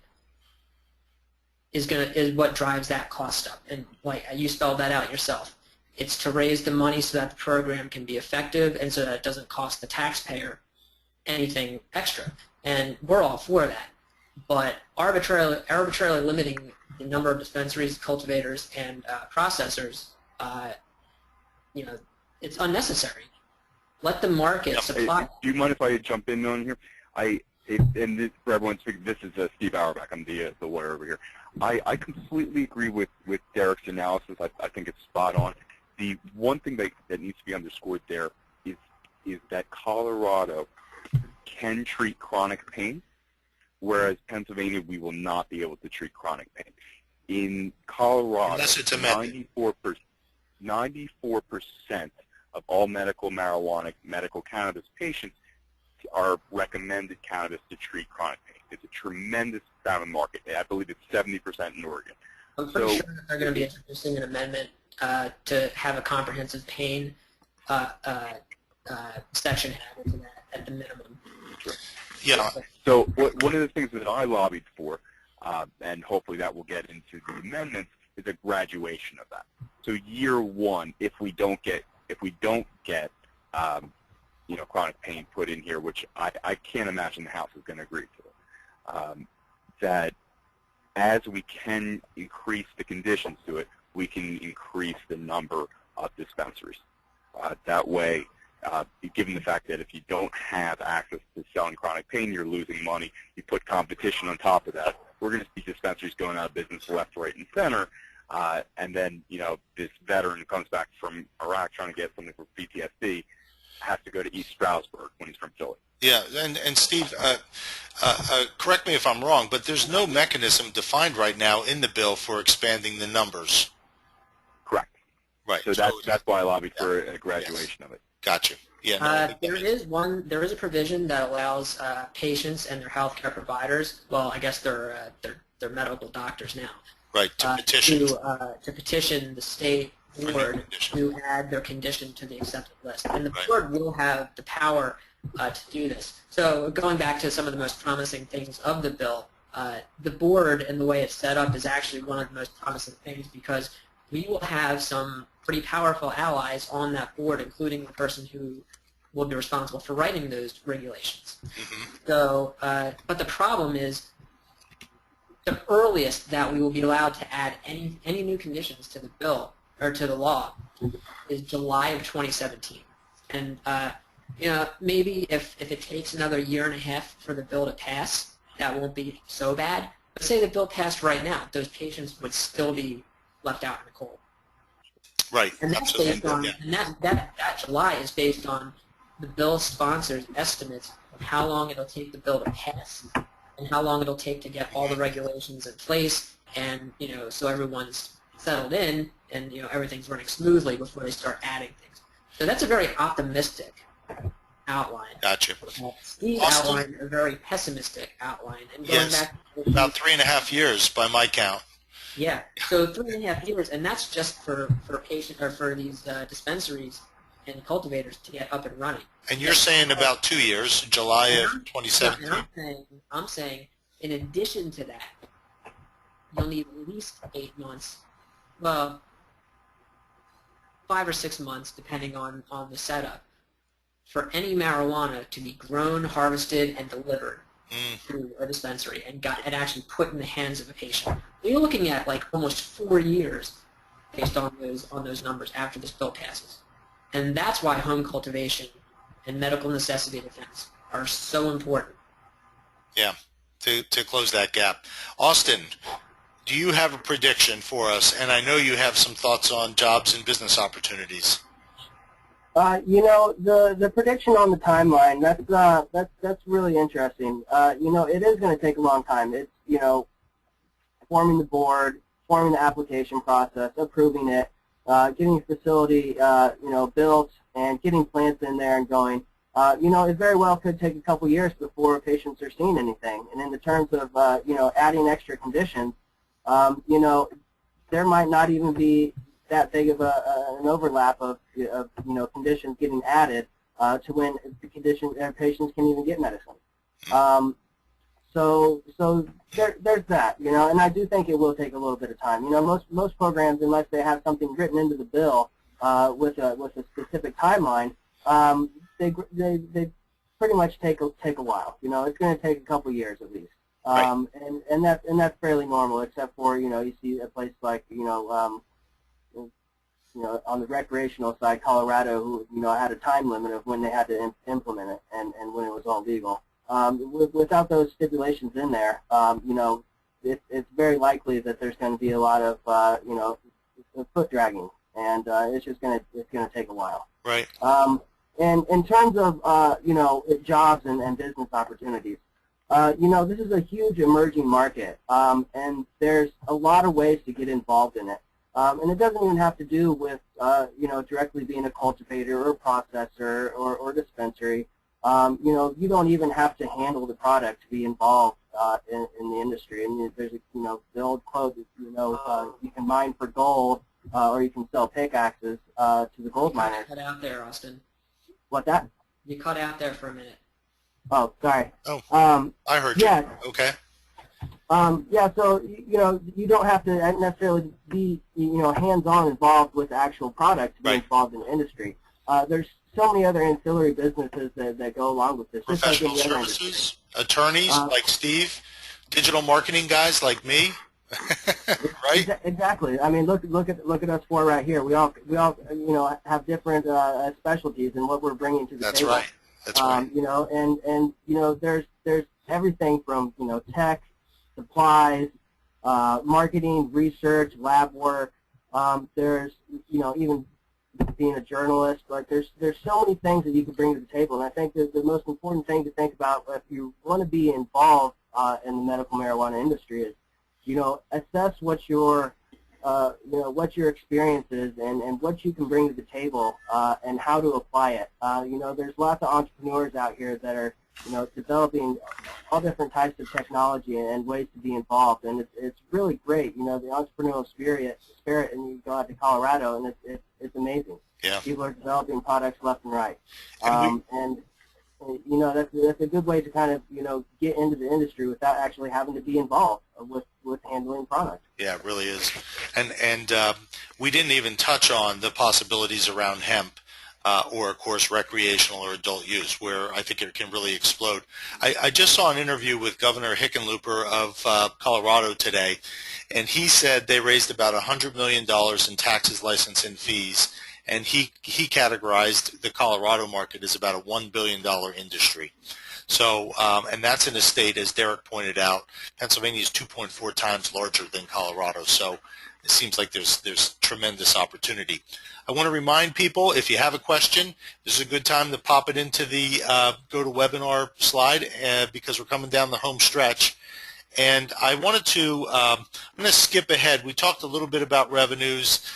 is what drives that cost up. And like you spelled that out yourself. It's to raise the money so that the program can be effective and so that it doesn't cost the taxpayer anything extra. And we're all for that. But arbitrarily limiting the number of dispensaries, cultivators, and processors, it's unnecessary. Let the market supply. Do you mind if I jump in on here? For everyone speaking, this is Steve Auerbach. I'm the lawyer over here. I completely agree with Derek's analysis. I think it's spot on. The one thing that needs to be underscored there is that Colorado can treat chronic pain, whereas Pennsylvania, we will not be able to treat chronic pain. In Colorado, unless it's amended. 94% of all medical marijuana, medical cannabis patients are recommended cannabis to treat chronic pain. It's a tremendous amount of market. I believe it's 70% in Oregon. I'm pretty sure they're going to be introducing an amendment to have a comprehensive pain section added to that at the minimum. Sure. Yeah. So one of the things that I lobbied for, and hopefully that will get into the amendments, is a graduation of that. So year one, if we don't get chronic pain put in here, which I can't imagine the House is going to agree to, that as we can increase the conditions to it, we can increase the number of dispensaries. That way, given the fact that if you don't have access to selling chronic pain, you're losing money. You put competition on top of that. We're going to see dispensaries going out of business left, right, and center. And then, this veteran who comes back from Iraq trying to get something for PTSD has to go to East Stroudsburg when he's from Philly. Yeah, and Steve, correct me if I'm wrong, but there's no mechanism defined right now in the bill for expanding the numbers. Correct. Right. So that's why I lobbied for a graduation of it. Gotcha. Yeah. There is a provision that allows patients and their healthcare providers, well, I guess they're medical doctors now, right, to petition to petition the state board to add their condition to the accepted list, and the board will have the power to do this. So going back to some of the most promising things of the bill, the board and the way it's set up is actually one of the most promising things because we will have some pretty powerful allies on that board, including the person who will be responsible for writing those regulations. Mm-hmm. So, but the problem is the earliest that we will be allowed to add any new conditions to the bill or to the law is July of 2017. And maybe if it takes another year and a half for the bill to pass, that won't be so bad. But say the bill passed right now, those patients would still be left out in the cold. Right. And that's based on, and that July is based on the bill sponsors' estimates of how long it'll take the bill to pass and how long it'll take to get all the regulations in place and, so everyone's settled in and, everything's running smoothly before they start adding things. So that's a very optimistic outline. Gotcha. Steve outlined a very pessimistic outline. And going back to about 3.5 years by my count. Yeah, so 3.5 years, and that's just for patient or for these dispensaries and cultivators to get up and running. And you're saying about 2 years, July of 2017. And I'm saying, in addition to that, you'll need at least 8 months, well, 5 or 6 months, depending on the setup, for any marijuana to be grown, harvested, and delivered through a dispensary and actually put in the hands of a patient. You're looking at like almost 4 years based on those numbers after this bill passes. And that's why home cultivation and medical necessity defense are so important. Yeah, to close that gap. Austin, do you have a prediction for us? And I know you have some thoughts on jobs and business opportunities. You know, the prediction on the timeline, that's really interesting. You know, it is going to take a long time. It's, you know, forming the board, forming the application process, approving it, getting a facility, you know, built, and getting plants in there and going. You know, it very well could take a couple years before patients are seeing anything. And in the terms of, you know, adding extra conditions, you know, there might not even be that big of an overlap of you know, conditions getting added to when the patients can even get medicine. So there's that, you know, and I do think it will take a little bit of time. You know, most programs, unless they have something written into the bill with a specific timeline, they pretty much take a while. You know, it's going to take a couple years at least. Right. And that's fairly normal, except for, you know, you see a place like, you know, on the recreational side, Colorado, who, you know, had a time limit of when they had to implement it and when it was all legal. Without those stipulations in there, you know, it's very likely that there's going to be a lot of, you know, foot dragging, and it's going to take a while. Right. And in terms of, you know, jobs and business opportunities, you know, this is a huge emerging market, and there's a lot of ways to get involved in it. And it doesn't even have to do with, you know, directly being a cultivator or processor or dispensary. You know, you don't even have to handle the product to be involved in the industry. I mean, there's, you know, the old quote, you know, you can mine for gold or you can sell pickaxes to the gold miners. You cut out there, Austin. What that? You cut out there for a minute. Oh, sorry. Oh, I heard you. Yeah. Okay. Yeah, so, you know, you don't have to necessarily be, you know, hands-on involved with the actual product to be involved in the industry. There's so many other ancillary businesses that go along with this. Professional services, attorneys like Steve, digital marketing guys like me, right? Exactly. I mean, look at us four right here. We all you know, have different specialties in what we're bringing to the table. That's right. That's right. You know, and you know, there's everything from, you know, tech, supplies, marketing, research, lab work. There's, you know, even being a journalist. Like there's so many things that you can bring to the table, and I think that the most important thing to think about if you want to be involved in the medical marijuana industry is, you know, assess what your you know, what your experience is and what you can bring to the table and how to apply it. You know, there's lots of entrepreneurs out here that are, you know, developing all different types of technology and ways to be involved, and it's really great. You know, the entrepreneurial spirit, and you go out to Colorado, and it's amazing. Yeah. People are developing products left and right, and you know, that's a good way to kind of, you know, get into the industry without actually having to be involved with handling products. Yeah, it really is, and we didn't even touch on the possibilities around hemp. Or, of course, recreational or adult use, where I think it can really explode. I just saw an interview with Governor Hickenlooper of Colorado today, and he said they raised about $100 million in taxes, license, and fees, and he categorized the Colorado market as about a $1 billion industry. So, and that's in a state, as Derek pointed out, Pennsylvania is 2.4 times larger than Colorado, so it seems like there's tremendous opportunity. I want to remind people, if you have a question, this is a good time to pop it into the GoToWebinar slide because we're coming down the home stretch. And I wanted to, I'm going to skip ahead. We talked a little bit about revenues,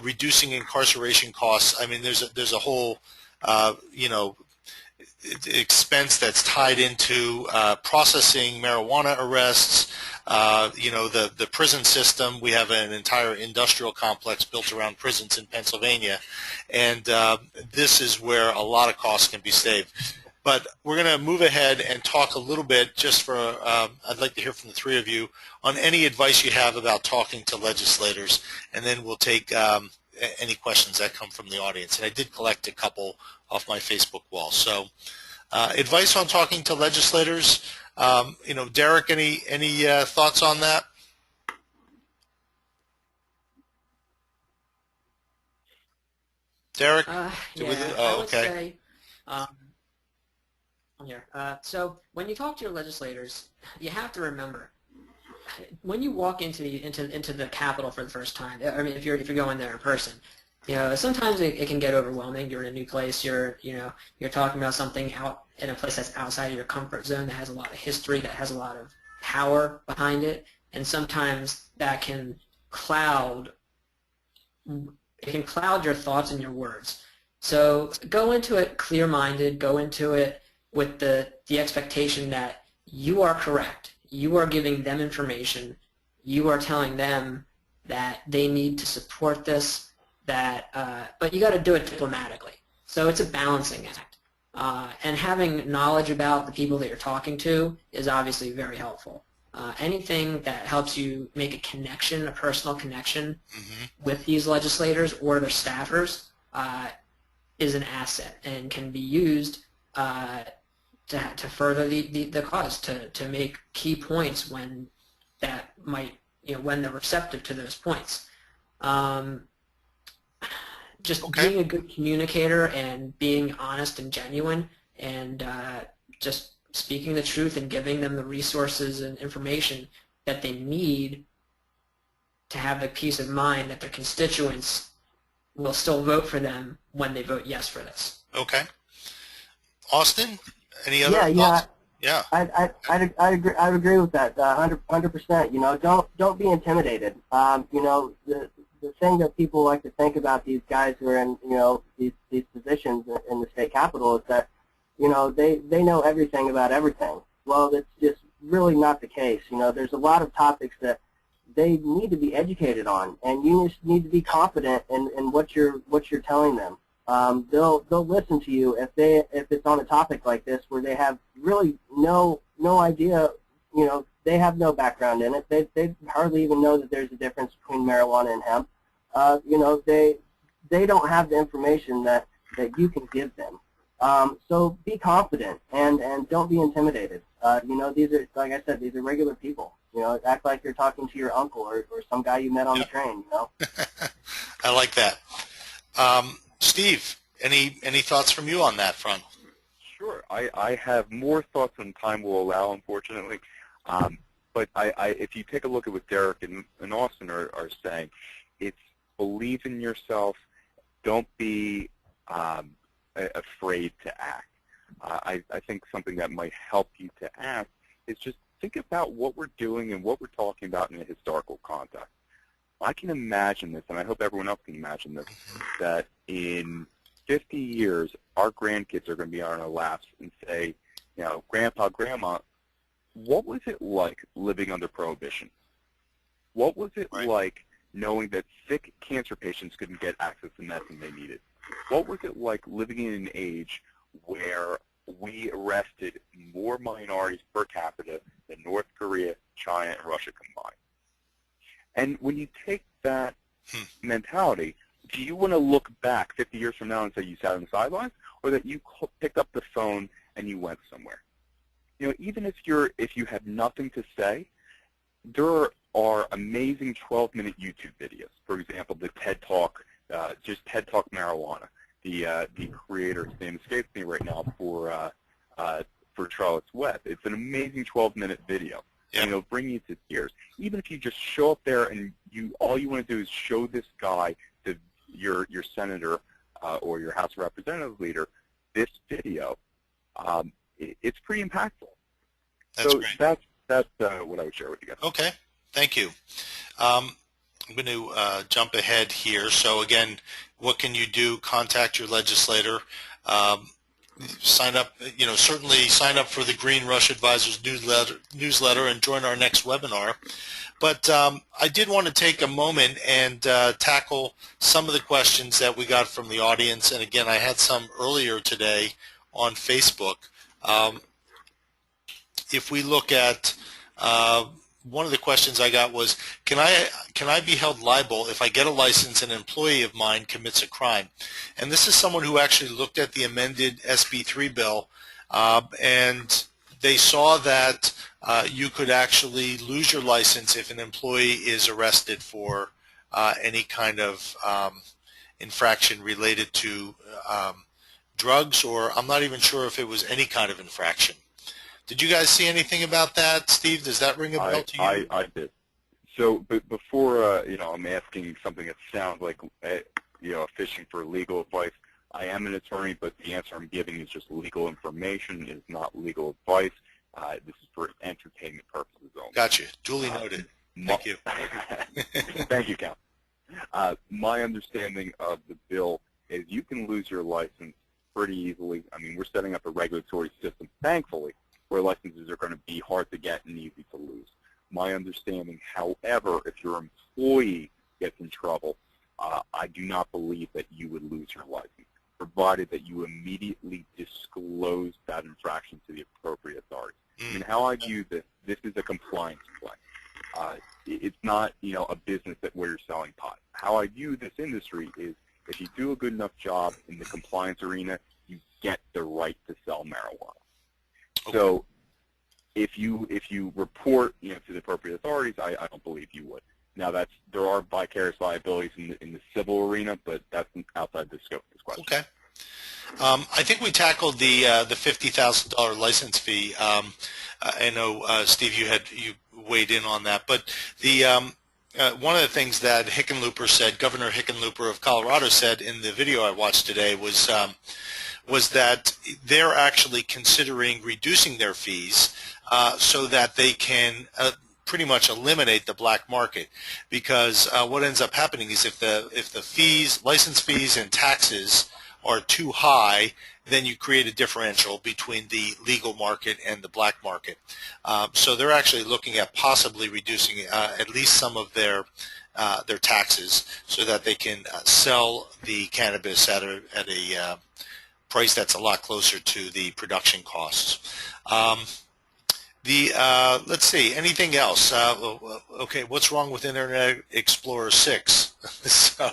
reducing incarceration costs. I mean, there's a whole, you know, expense that's tied into processing marijuana arrests. You know, the prison system. We have an entire industrial complex built around prisons in Pennsylvania, and this is where a lot of costs can be saved. But we're going to move ahead and talk a little bit just for, I'd like to hear from the three of you on any advice you have about talking to legislators, and then we'll take any questions that come from the audience. And I did collect a couple off my Facebook wall. So advice on talking to legislators, you know, Derek, any thoughts on that? Derek? Yeah, oh, I would okay. say, here. So when you talk to your legislators, you have to remember when you walk into the Capitol for the first time. I mean, if you're going there in person, you know, sometimes it can get overwhelming. You're in a new place. You're talking about something out in a place that's outside of your comfort zone, that has a lot of history, that has a lot of power behind it, and sometimes that can cloud your thoughts and your words. So go into it clear-minded. Go into it with the expectation that you are correct. You are giving them information. You are telling them that they need to support this, but you got to do it diplomatically. So it's a balancing act. And having knowledge about the people that you're talking to is obviously very helpful. Anything that helps you make a connection, a personal connection with these legislators or their staffers is an asset and can be used to further the cause, to make key points when when they're receptive to those points. Just being a good communicator and being honest and genuine, and just speaking the truth and giving them the resources and information that they need to have the peace of mind that their constituents will still vote for them when they vote yes for this. Okay. Austin, any other thoughts? Yeah. I'd agree with that 100%. You know, don't be intimidated. You know, the thing that people like to think about these guys who are in, you know, these positions in the state capitol is that, you know, they know everything about everything. Well, that's just really not the case. You know, there's a lot of topics that they need to be educated on, and you just need to be confident in what you're telling them. They'll listen to you if it's on a topic like this where they have really no idea. You know, they have no background in it. They hardly even know that there's a difference between marijuana and hemp. You know, they don't have the information that you can give them. So be confident and don't be intimidated. You know, these are, like I said, these are regular people. You know, act like you're talking to your uncle or some guy you met on the train, you know. I like that. Steve, any thoughts from you on that front? Sure. I have more thoughts than time will allow, unfortunately. But if you take a look at what Derek and Austin are saying, it's believe in yourself. Don't be afraid to act. I think something that might help you to act is just think about what we're doing and what we're talking about in a historical context. I can imagine this, and I hope everyone else can imagine this, that in 50 years, our grandkids are going to be on our laps and say, you know, Grandpa, Grandma, what was it like living under Prohibition? What was it like knowing that sick cancer patients couldn't get access to medicine they needed? What was it like living in an age where we arrested more minorities per capita than North Korea, China, and Russia combined? And when you take that mentality, do you want to look back 50 years from now and say you sat on the sidelines, or that you picked up the phone and you went somewhere? You know, even if you have nothing to say, there are amazing 12-minute YouTube videos. For example, the TED Talk, just TED Talk Marijuana. The creator's name escapes me right now for Charlotte's Web. It's an amazing 12-minute video. Yep. And it'll bring you to tears. Even if you just show up there and all you want to do is show this guy to your senator or your House of Representatives leader this video, it's pretty impactful. That's so great. That's what I would share with you guys. Okay, thank you. I'm going to jump ahead here. So again, what can you do? Contact your legislator. sign up, certainly sign up for the Green Rush Advisors newsletter and join our next webinar. But I did want to take a moment and tackle some of the questions that we got from the audience. And again, I had some earlier today on Facebook. If we look at one of the questions I got was, can I be held liable if I get a license and an employee of mine commits a crime? And this is someone who actually looked at the amended SB3 bill, and they saw that you could actually lose your license if an employee is arrested for any kind of infraction related to drugs, or I'm not even sure if it was any kind of infraction. Did you guys see anything about that, Steve? Does that ring a bell to you? I did. So, but before I'm asking something that sounds like fishing for legal advice. I am an attorney, but the answer I'm giving is just legal information. It is not legal advice. This is for entertainment purposes only. Gotcha. Duly noted. Thank you. Thank you, Cal. My understanding of the bill is you can lose your license pretty easily. I mean, we're setting up a regulatory system, thankfully, where licenses are going to be hard to get and easy to lose. My understanding, however, if your employee gets in trouble, I do not believe that you would lose your license, provided that you immediately disclose that infraction to the appropriate authorities. And how I view this is a compliance play. It's not, a business where you're selling pot. How I view this industry is if you do a good enough job in the compliance arena, you get the right to sell marijuana. Okay. So if you report, to the appropriate authorities, I don't believe you would. Now there are vicarious liabilities in the civil arena, but that's outside the scope of this question. Okay. I think we tackled the $50,000 license fee. I know Steve, you weighed in on that, but the one of the things that Governor Hickenlooper of Colorado said in the video I watched today was that they're actually considering reducing their fees so that they can pretty much eliminate the black market, because what ends up happening is if the license fees and taxes are too high, then you create a differential between the legal market and the black market. So they're actually looking at possibly reducing at least some of their taxes so that they can sell the cannabis at a price that's a lot closer to the production costs. Let's see, anything else? Okay, what's wrong with Internet Explorer 6? So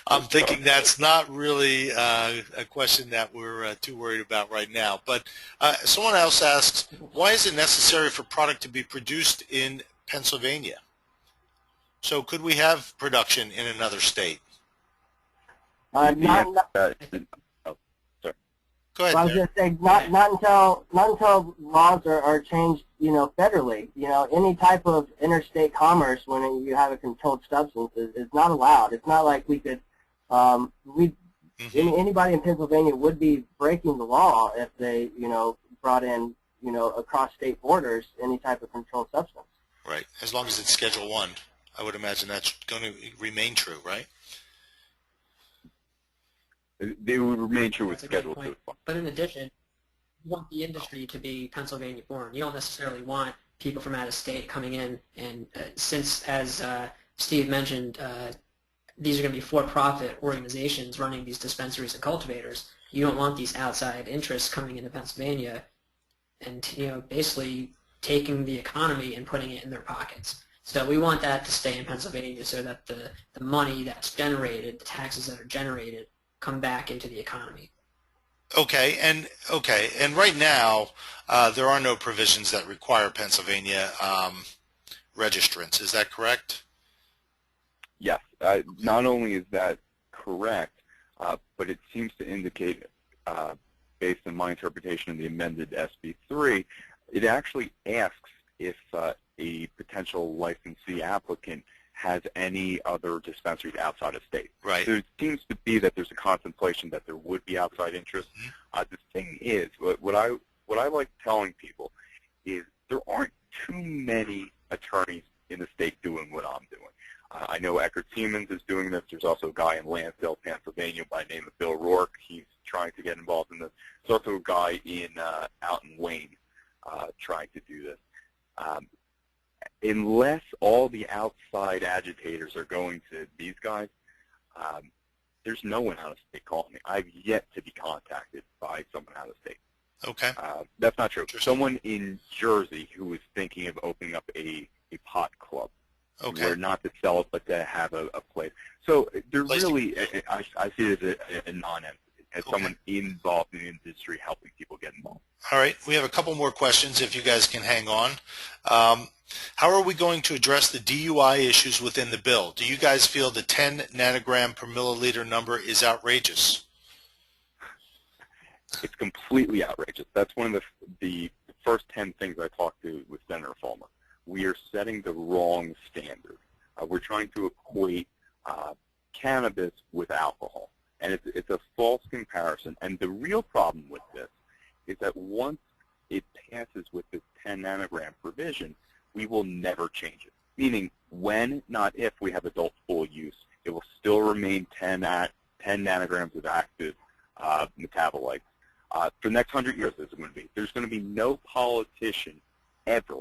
I'm thinking that's not really a question that we're too worried about right now. But someone else asks, why is it necessary for product to be produced in Pennsylvania? So could we have production in another state? Go ahead, I was going to say not until laws are changed, federally. Any type of interstate commerce when you have a controlled substance is not allowed. It's not like we could. Anybody in Pennsylvania would be breaking the law if they, brought in, across state borders any type of controlled substance. Right. As long as it's Schedule 1, I would imagine that's going to remain true, right? They would remain true with That's Schedule 2. But in addition, you want the industry to be Pennsylvania born. You don't necessarily want people from out of state coming in, and since, as Steve mentioned, these are going to be for-profit organizations running these dispensaries and cultivators, you don't want these outside interests coming into Pennsylvania and basically taking the economy and putting it in their pockets. So we want that to stay in Pennsylvania so that the money that's generated, the taxes that are generated, come back into the economy. Okay, and right now there are no provisions that require Pennsylvania registrants. Is that correct? Yes. Not only is that correct, but it seems to indicate, based on my interpretation of the amended SB3, it actually asks if a potential licensee applicant has any other dispensaries outside of state. Right. So it seems to be that there's a contemplation that there would be outside interest. The thing is, what I like telling people is there aren't too many attorneys in the state doing what I'm doing. I know Eckert Siemens is doing this. There's also a guy in Lansdale, Pennsylvania by the name of Bill Rourke. He's trying to get involved in this. There's also a guy out in Wayne trying to do this. Unless all the outside agitators are going to these guys, there's no one out of state calling me. I've yet to be contacted by someone out of state. Okay. That's not true. Someone in Jersey who was thinking of opening up a pot club. Okay. Where not to sell it, but to have a place. So they're really, I see it as a non-entity, as someone involved in the industry helping people get involved. All right. We have a couple more questions if you guys can hang on. How are we going to address the DUI issues within the bill? Do you guys feel the 10 nanogram per milliliter number is outrageous? It's completely outrageous. That's one of the first 10 things I talked to with Senator Fulmer. We are setting the wrong standard. We're trying to equate cannabis with alcohol, and it's a false comparison. And the real problem with this is that once it passes with this 10 nanogram provision, we will never change it. Meaning, when, not if, we have adult full use, it will still remain 10 nanograms of active metabolites. For the next 100 years, this is going to be. There's going to be no politician ever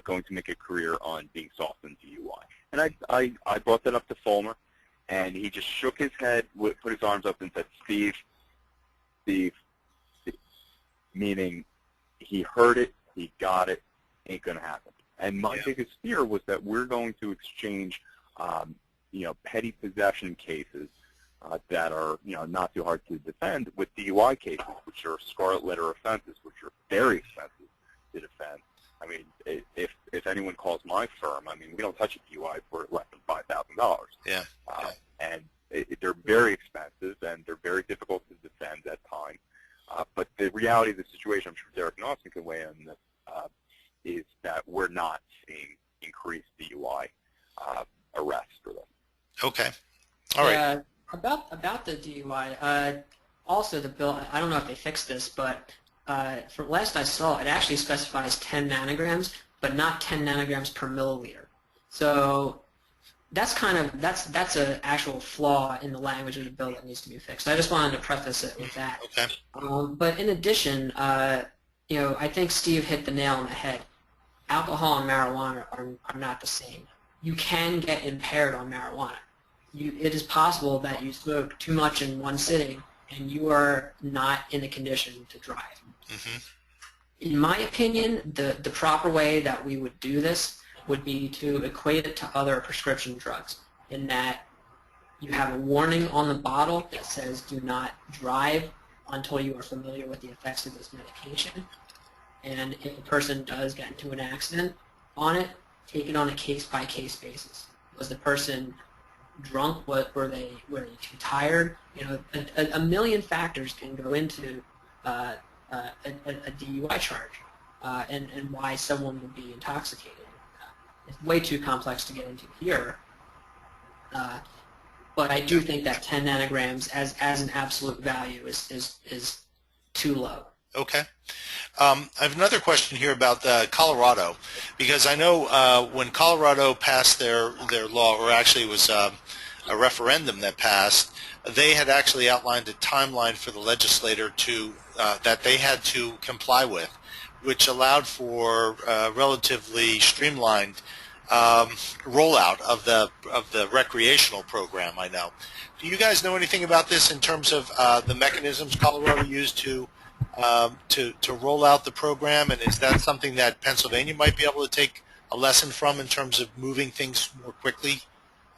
going to make a career on being soft in DUI. And I brought that up to Fulmer, and he just shook his head, put his arms up, and said, Steve, meaning he heard it, he got it, ain't going to happen. And my biggest fear was that we're going to exchange, petty possession cases that are, not too hard to defend with DUI cases, which are scarlet letter offenses, which are very expensive to defend. I mean, if anyone calls my firm, I mean, we don't touch a DUI for less than $5,000. Yeah. And they're very expensive, and they're very difficult to defend at times. But the reality of the situation, I'm sure Derek and Austin can weigh in on this, is that we're not seeing increased DUI arrests for them. Okay. All right. About the DUI, also the bill, I don't know if they fixed this, but from last I saw, it actually specifies 10 nanograms, but not 10 nanograms per milliliter. So that's that's an actual flaw in the language of the bill that needs to be fixed. I just wanted to preface it with that. Okay. But in addition, I think Steve hit the nail on the head. Alcohol and marijuana are not the same. You can get impaired on marijuana. It is possible that you smoke too much in one sitting and you are not in the condition to drive. Mm-hmm. In my opinion, the proper way that we would do this would be to equate it to other prescription drugs, in that you have a warning on the bottle that says do not drive until you are familiar with the effects of this medication. And if a person does get into an accident on it, take it on a case-by-case basis. Was the person drunk? Were they too tired? A million factors can go into a DUI charge and why someone would be intoxicated. It's way too complex to get into here. But I do think that 10 nanograms as an absolute value is too low. Okay. I have another question here about Colorado, because I know when Colorado passed their law, or actually it was a referendum that passed, they had actually outlined a timeline for the legislator to that they had to comply with, which allowed for relatively streamlined rollout of the recreational program. I know. Do you guys know anything about this in terms of the mechanisms Colorado used to roll out the program, and is that something that Pennsylvania might be able to take a lesson from in terms of moving things more quickly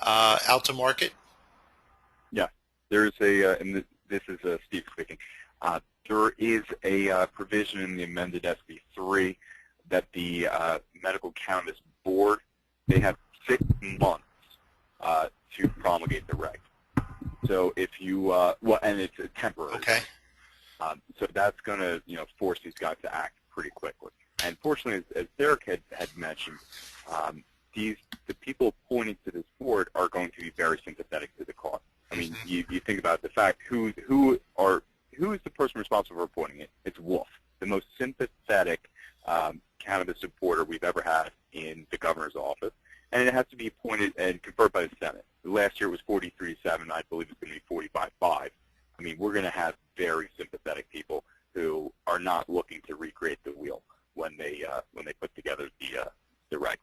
out to market? Yeah, there's and this is Steve speaking. There is a provision in the amended SB 3 that the Medical Cannabis Board, they have 6 months to promulgate the reg. So if you and it's temporary. Okay. So that's going to force these guys to act pretty quickly. And fortunately, as Derek had mentioned, the people appointed to this board are going to be very sympathetic to the cause. I mean, you think about the fact who is the person responsible for appointing it? It's Wolf, the most sympathetic cannabis supporter we've ever had in the governor's office, and it has to be appointed and conferred by the Senate. Last year it was 43-7. I believe it's going to be 45-5. I I mean, we're going to have very sympathetic people who are not looking to recreate the wheel when they put together the reg.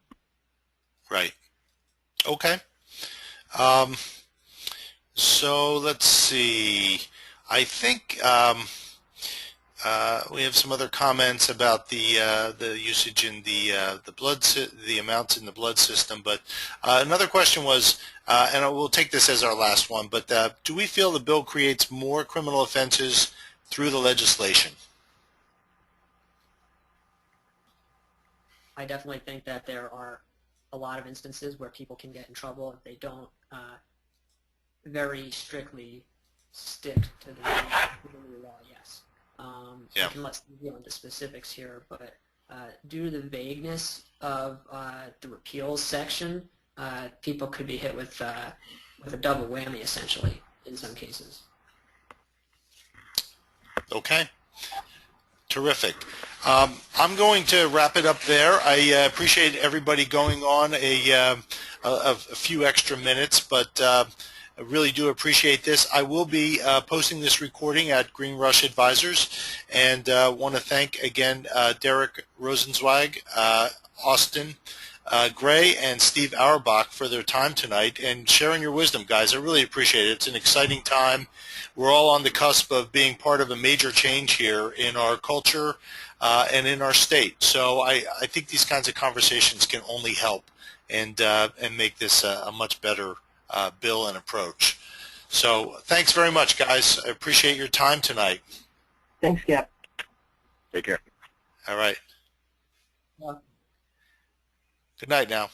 Right. Okay. So let's see. I think we have some other comments about the usage in the amounts in the blood system. But another question was, and we'll take this as our last one. But do we feel the bill creates more criminal offenses through the legislation? I definitely think that there are a lot of instances where people can get in trouble if they don't very strictly stick to the new law, yes. Yeah. I can let Steve go into specifics here, but due to the vagueness of the repeals section, people could be hit with a double whammy, essentially, in some cases. Okay. Terrific. I'm going to wrap it up there. I appreciate everybody going on a few extra minutes, but I really do appreciate this. I will be posting this recording at Green Rush Advisors, and want to thank again Derek Rosenzweig, Austin Gray, and Steve Auerbach for their time tonight and sharing your wisdom, guys. I really appreciate it. It's an exciting time. We're all on the cusp of being part of a major change here in our culture and in our state. So I think these kinds of conversations can only help and make this a much better bill and approach. So thanks very much, guys. I appreciate your time tonight. Thanks, Skip. Take care. All right. Yeah. Good night now.